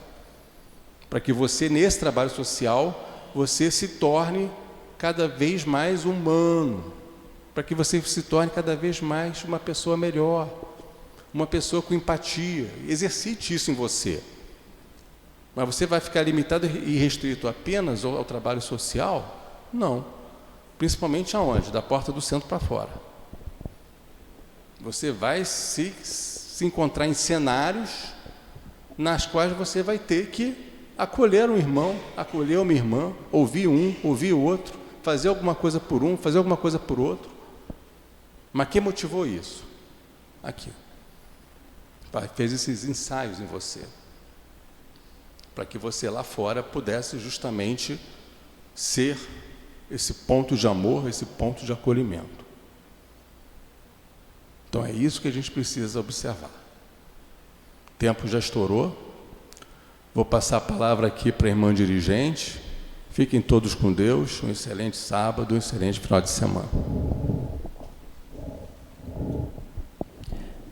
Para que você, nesse trabalho social, você se torne cada vez mais humano, para que você se torne cada vez mais uma pessoa melhor, uma pessoa com empatia. Exercite isso em você. Mas você vai ficar limitado e restrito apenas ao trabalho social? Não. Principalmente aonde? Da porta do centro para fora. Você vai se encontrar em cenários nas quais você vai ter que acolher um irmão, acolher uma irmã, ouvir um, ouvir o outro, fazer alguma coisa por um, fazer alguma coisa por outro. Mas quem motivou isso? Aqui. Fez esses ensaios em você, para que você lá fora pudesse justamente ser esse ponto de amor, esse ponto de acolhimento. Então é isso que a gente precisa observar. O tempo já estourou. Vou passar a palavra aqui para a irmã dirigente. Fiquem todos com Deus. Um excelente sábado, um excelente final de semana.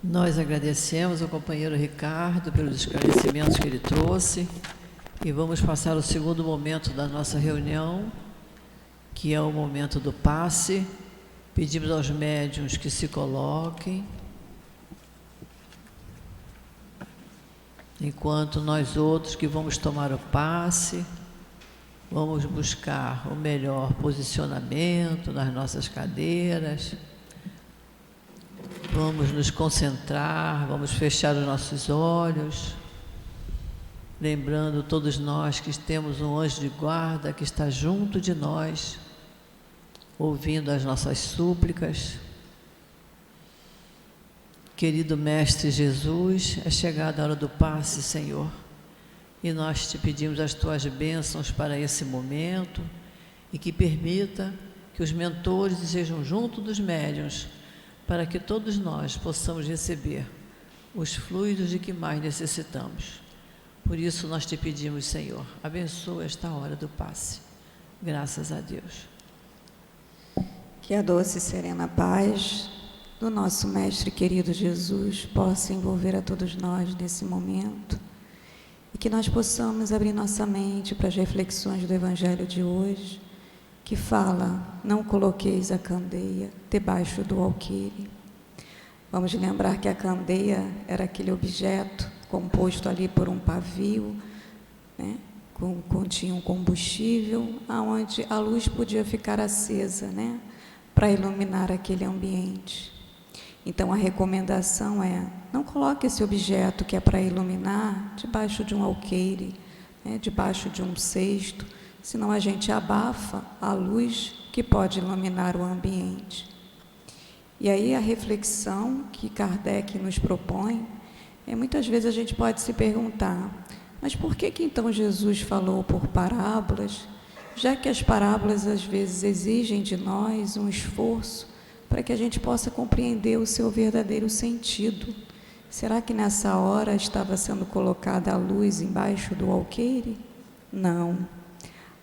Nós agradecemos ao companheiro Ricardo pelos esclarecimentos que ele trouxe e vamos passar o segundo momento da nossa reunião, que é o momento do passe. Pedimos aos médiuns que se coloquem, enquanto nós outros que vamos tomar o passe, vamos buscar o melhor posicionamento nas nossas cadeiras, vamos nos concentrar, vamos fechar os nossos olhos, lembrando todos nós que temos um anjo de guarda que está junto de nós, ouvindo as nossas súplicas. Querido Mestre Jesus, é chegada a hora do passe, Senhor, e nós te pedimos as tuas bênçãos para esse momento e que permita que os mentores estejam junto dos médiuns para que todos nós possamos receber os fluidos de que mais necessitamos. Por isso nós te pedimos, Senhor, abençoa esta hora do passe. Graças a Deus. Que a doce e serena paz do nosso Mestre querido Jesus possa envolver a todos nós nesse momento e que nós possamos abrir nossa mente para as reflexões do Evangelho de hoje, que fala: não coloqueis a candeia debaixo do alqueire. Vamos lembrar que a candeia era aquele objeto composto ali por um pavio, né? Continha um combustível, aonde a luz podia ficar acesa, né? Para iluminar aquele ambiente. Então a recomendação é: não coloque esse objeto que é para iluminar debaixo de um alqueire, né? Debaixo de um cesto, senão a gente abafa a luz que pode iluminar o ambiente. E aí a reflexão que Kardec nos propõe é: muitas vezes a gente pode se perguntar, mas por que então Jesus falou por parábolas, já que as parábolas às vezes exigem de nós um esforço para que a gente possa compreender o seu verdadeiro sentido? Será que nessa hora estava sendo colocada a luz embaixo do alqueire? Não.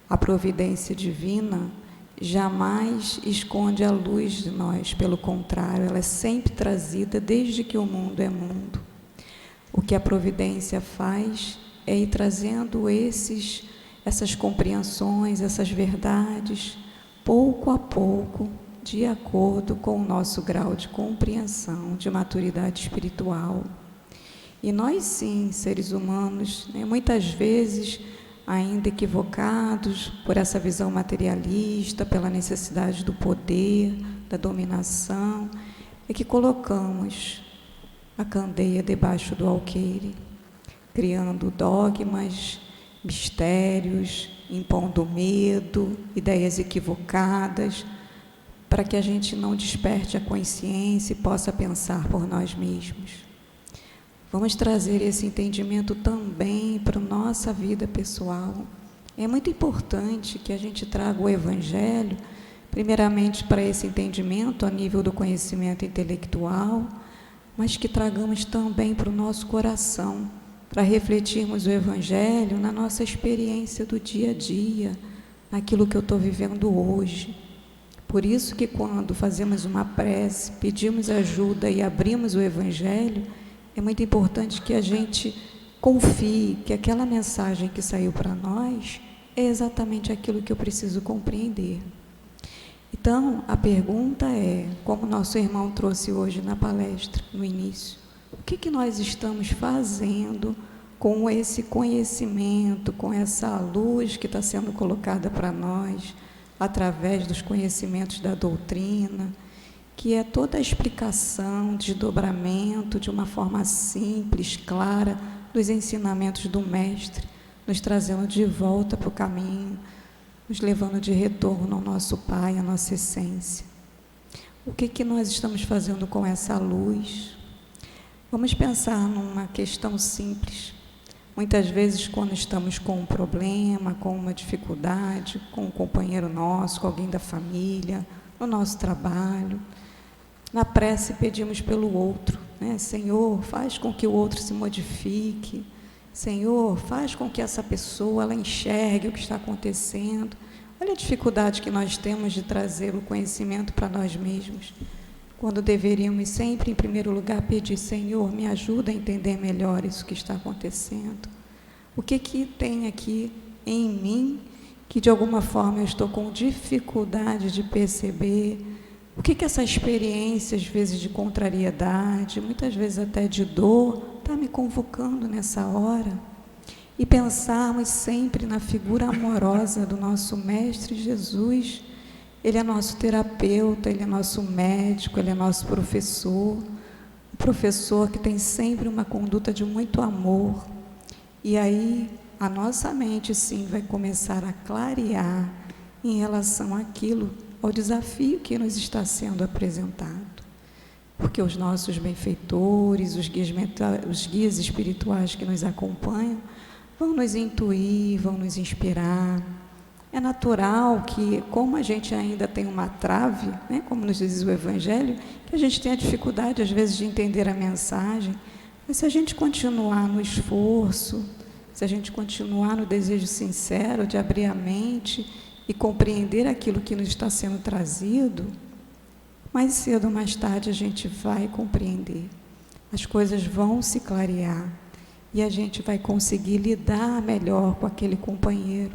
A providência divina jamais esconde a luz de nós, pelo contrário, ela é sempre trazida desde que o mundo é mundo. O que a providência faz é ir trazendo essas compreensões, essas verdades, pouco a pouco, de acordo com o nosso grau de compreensão, de maturidade espiritual. E nós sim, seres humanos, né, muitas vezes ainda equivocados por essa visão materialista, pela necessidade do poder, da dominação, é que colocamos a candeia debaixo do alqueire, criando dogmas, mistérios, impondo medo, ideias equivocadas, para que a gente não desperte a consciência e possa pensar por nós mesmos. Vamos trazer esse entendimento também para a nossa vida pessoal. É muito importante que a gente traga o Evangelho, primeiramente para esse entendimento a nível do conhecimento intelectual, mas que tragamos também para o nosso coração, para refletirmos o Evangelho na nossa experiência do dia a dia, naquilo que eu estou vivendo hoje. Por isso que quando fazemos uma prece, pedimos ajuda e abrimos o Evangelho, é muito importante que a gente confie que aquela mensagem que saiu para nós é exatamente aquilo que eu preciso compreender. Então, a pergunta é, como nosso irmão trouxe hoje na palestra, no início, o que nós estamos fazendo com esse conhecimento, com essa luz que está sendo colocada para nós, através dos conhecimentos da doutrina, que é toda a explicação, desdobramento, de uma forma simples, clara, dos ensinamentos do Mestre, nos trazendo de volta para o caminho, nos levando de retorno ao nosso Pai, à nossa essência. O que nós estamos fazendo com essa luz? Vamos pensar numa questão simples. Muitas vezes, quando estamos com um problema, com uma dificuldade, com um companheiro nosso, com alguém da família, no nosso trabalho, na prece pedimos pelo outro, né? Senhor, faz com que o outro se modifique. Senhor, faz com que essa pessoa ela enxergue o que está acontecendo. Olha a dificuldade que nós temos de trazer o conhecimento para nós mesmos, quando deveríamos sempre, em primeiro lugar, pedir: Senhor, me ajuda a entender melhor isso que está acontecendo. O que tem aqui em mim que, de alguma forma, eu estou com dificuldade de perceber? O que essa experiência, às vezes, de contrariedade, muitas vezes até de dor, está me convocando nessa hora? E pensarmos sempre na figura amorosa do nosso Mestre Jesus. Ele é nosso terapeuta, Ele é nosso médico, Ele é nosso professor, um professor que tem sempre uma conduta de muito amor. E aí a nossa mente, sim, vai começar a clarear em relação àquilo, ao desafio que nos está sendo apresentado. Porque os nossos benfeitores, os guias espirituais que nos acompanham, vão nos intuir, vão nos inspirar. É natural que, como a gente ainda tem uma trave, né, como nos diz o Evangelho, que a gente tenha dificuldade, às vezes, de entender a mensagem, mas se a gente continuar no esforço, se a gente continuar no desejo sincero de abrir a mente e compreender aquilo que nos está sendo trazido, mais cedo ou mais tarde a gente vai compreender. As coisas vão se clarear e a gente vai conseguir lidar melhor com aquele companheiro.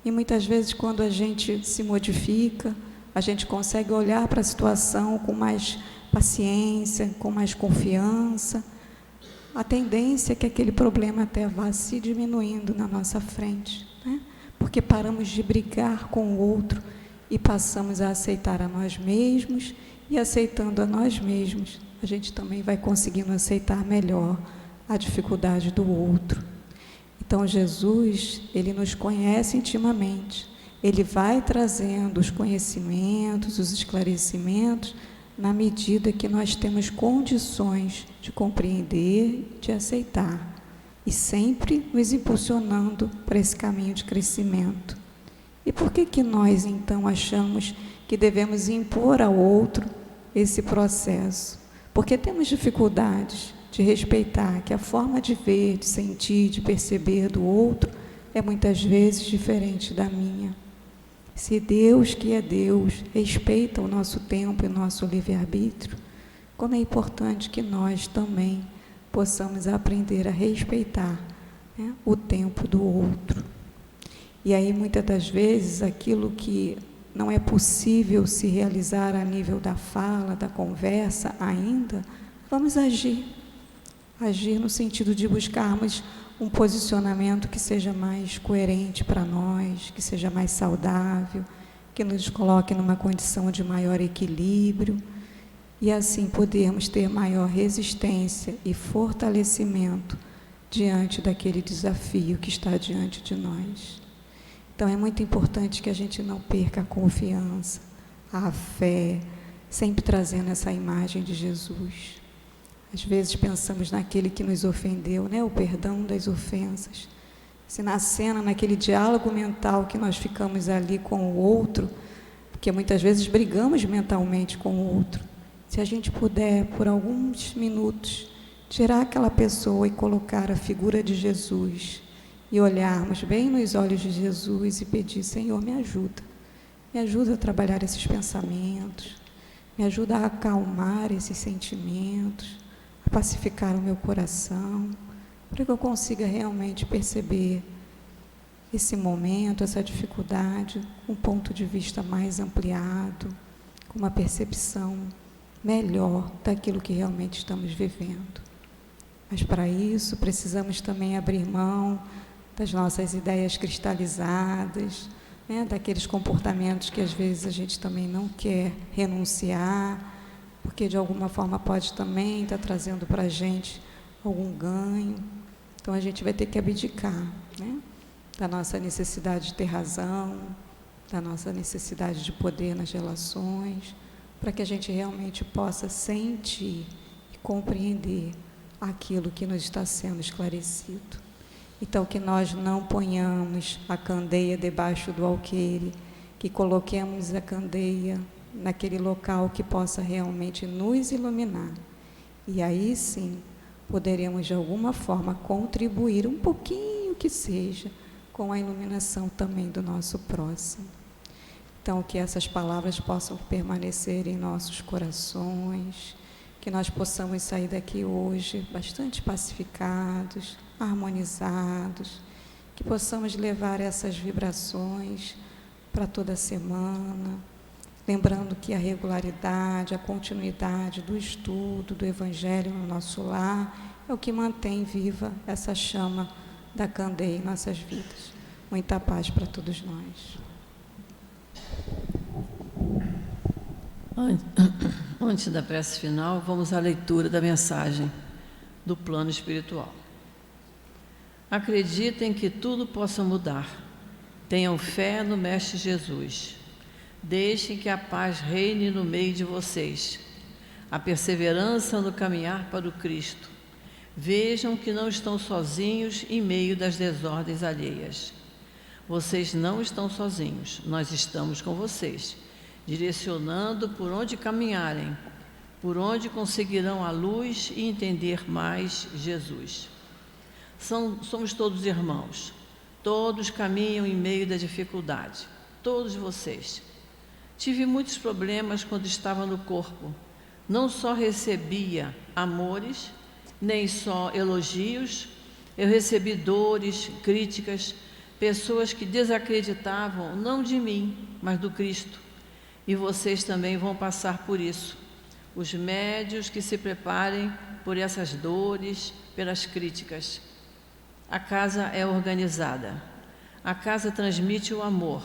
E muitas vezes, quando a gente se modifica, a gente consegue olhar para a situação com mais paciência, com mais confiança. A tendência é que aquele problema até vá se diminuindo na nossa frente, né? Porque paramos de brigar com o outro e passamos a aceitar a nós mesmos, e aceitando a nós mesmos, a gente também vai conseguindo aceitar melhor a dificuldade do outro. Então, Jesus, Ele nos conhece intimamente, Ele vai trazendo os conhecimentos, os esclarecimentos, na medida que nós temos condições de compreender, de aceitar, e sempre nos impulsionando para esse caminho de crescimento. E por que nós, então, achamos que devemos impor ao outro esse processo? Porque temos dificuldades de respeitar que a forma de ver, de sentir, de perceber do outro é muitas vezes diferente da minha. Se Deus, que é Deus, respeita o nosso tempo e o nosso livre-arbítrio, como é importante que nós também possamos aprender a respeitar, né, o tempo do outro. E aí, muitas das vezes, aquilo que não é possível se realizar a nível da fala, da conversa ainda, vamos agir. Agir no sentido de buscarmos um posicionamento que seja mais coerente para nós, que seja mais saudável, que nos coloque numa condição de maior equilíbrio, e assim podermos ter maior resistência e fortalecimento diante daquele desafio que está diante de nós. Então, é muito importante que a gente não perca a confiança, a fé, sempre trazendo essa imagem de Jesus. Às vezes pensamos naquele que nos ofendeu, né? O perdão das ofensas. Se na cena, naquele diálogo mental que nós ficamos ali com o outro, porque muitas vezes brigamos mentalmente com o outro, se a gente puder, por alguns minutos, tirar aquela pessoa e colocar a figura de Jesus, e olharmos bem nos olhos de Jesus e pedir: Senhor, me ajuda a trabalhar esses pensamentos, me ajuda a acalmar esses sentimentos, a pacificar o meu coração, para que eu consiga realmente perceber esse momento, essa dificuldade, com um ponto de vista mais ampliado, com uma percepção melhor daquilo que realmente estamos vivendo. Mas para isso precisamos também abrir mão das nossas ideias cristalizadas, né, daqueles comportamentos que às vezes a gente também não quer renunciar, porque de alguma forma pode também estar trazendo para a gente algum ganho. Então a gente vai ter que abdicar, né, da nossa necessidade de ter razão, da nossa necessidade de poder nas relações, para que a gente realmente possa sentir e compreender aquilo que nos está sendo esclarecido. Então, que nós não ponhamos a candeia debaixo do alqueire, que coloquemos a candeia naquele local que possa realmente nos iluminar. E aí sim, poderemos de alguma forma contribuir um pouquinho que seja com a iluminação também do nosso próximo. Então, que essas palavras possam permanecer em nossos corações, que nós possamos sair daqui hoje bastante pacificados, harmonizados, que possamos levar essas vibrações para toda a semana, lembrando que a regularidade, a continuidade do estudo do Evangelho no nosso lar é o que mantém viva essa chama da candeia em nossas vidas. Muita paz para todos nós. Antes da prece final, vamos à leitura da mensagem do plano espiritual. Acreditem que tudo possa mudar. Tenham fé no Mestre Jesus. Deixem que a paz reine no meio de vocês. A perseverança no caminhar para o Cristo. Vejam que não estão sozinhos em meio das desordens alheias. Vocês não estão sozinhos, nós estamos com vocês, direcionando por onde caminharem, por onde conseguirão a luz e entender mais Jesus. Somos todos irmãos, todos caminham em meio da dificuldade, todos vocês. Tive muitos problemas quando estava no corpo, não só recebia amores, nem só elogios, eu recebi dores, críticas, pessoas que desacreditavam não de mim, mas do Cristo. E vocês também vão passar por isso. Os médios que se preparem por essas dores, pelas críticas. A casa é organizada. A casa transmite o amor.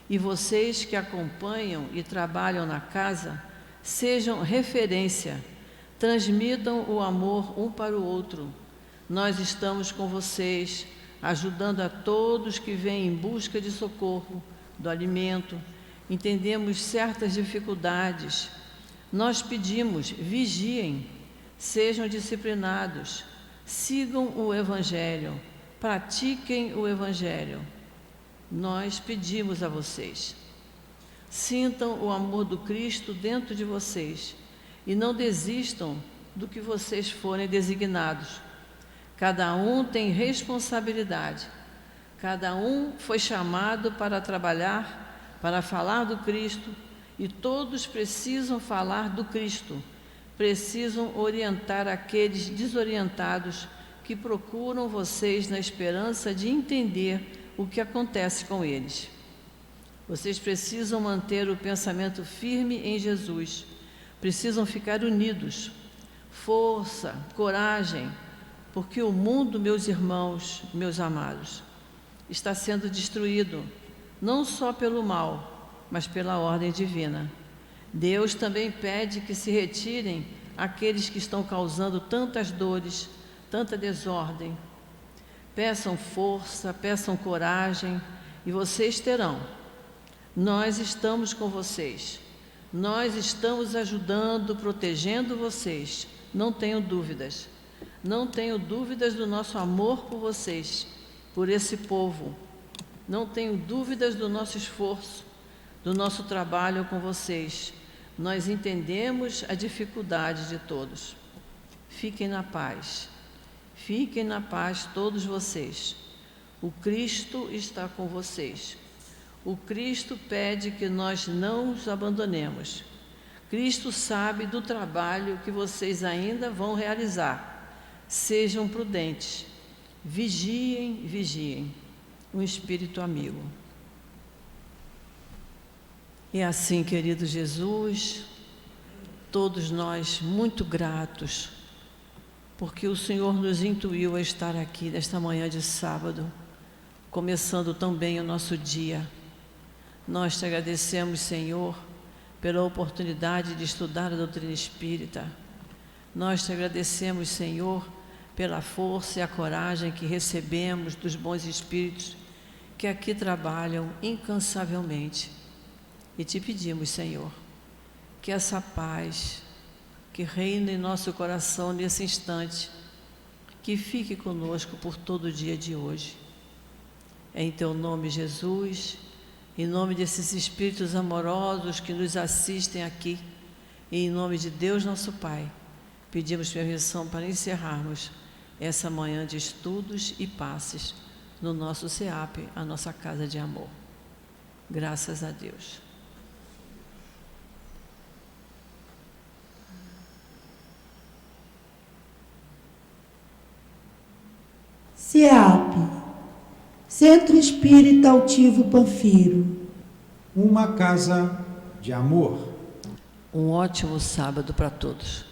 E vocês que acompanham e trabalham na casa, sejam referência. Transmitam o amor um para o outro. Nós estamos com vocês, ajudando a todos que vêm em busca de socorro, do alimento. Entendemos certas dificuldades. Nós pedimos, vigiem, sejam disciplinados, sigam o Evangelho, pratiquem o Evangelho. Nós pedimos a vocês. Sintam o amor do Cristo dentro de vocês e não desistam do que vocês forem designados. Cada um tem responsabilidade. Cada um foi chamado para trabalhar, para falar do Cristo, e todos precisam falar do Cristo. Precisam orientar aqueles desorientados que procuram vocês na esperança de entender o que acontece com eles. Vocês precisam manter o pensamento firme em Jesus. Precisam ficar unidos. Força, coragem, porque o mundo, meus irmãos, meus amados, está sendo destruído, não só pelo mal, mas pela ordem divina. Deus também pede que se retirem aqueles que estão causando tantas dores, tanta desordem. Peçam força, peçam coragem, e vocês terão. Nós estamos com vocês. Nós estamos ajudando, protegendo vocês. Não tenham dúvidas. Não tenho dúvidas do nosso amor por vocês, por esse povo. Não tenho dúvidas do nosso esforço, do nosso trabalho com vocês. Nós entendemos a dificuldade de todos. Fiquem na paz. Fiquem na paz todos vocês. O Cristo está com vocês. O Cristo pede que nós não os abandonemos. Cristo sabe do trabalho que vocês ainda vão realizar. Sejam prudentes. Vigiem, vigiem. Um espírito amigo. E assim, querido Jesus, todos nós muito gratos, porque o Senhor nos intuiu a estar aqui nesta manhã de sábado, começando tão bem o nosso dia. Nós te agradecemos, Senhor, pela oportunidade de estudar a doutrina espírita. Nós te agradecemos, Senhor, pela força e a coragem que recebemos dos bons espíritos que aqui trabalham incansavelmente. E te pedimos, Senhor, que essa paz que reina em nosso coração nesse instante, que fique conosco por todo o dia de hoje. É em Teu nome, Jesus, em nome desses Espíritos amorosos que nos assistem aqui, e em nome de Deus nosso Pai, pedimos permissão para encerrarmos essa manhã de estudos e passes no nosso CEAP, a nossa casa de amor. Graças a Deus. CEAP, Centro Espírita Altivo Panfiro. Uma casa de amor. Um ótimo sábado para todos.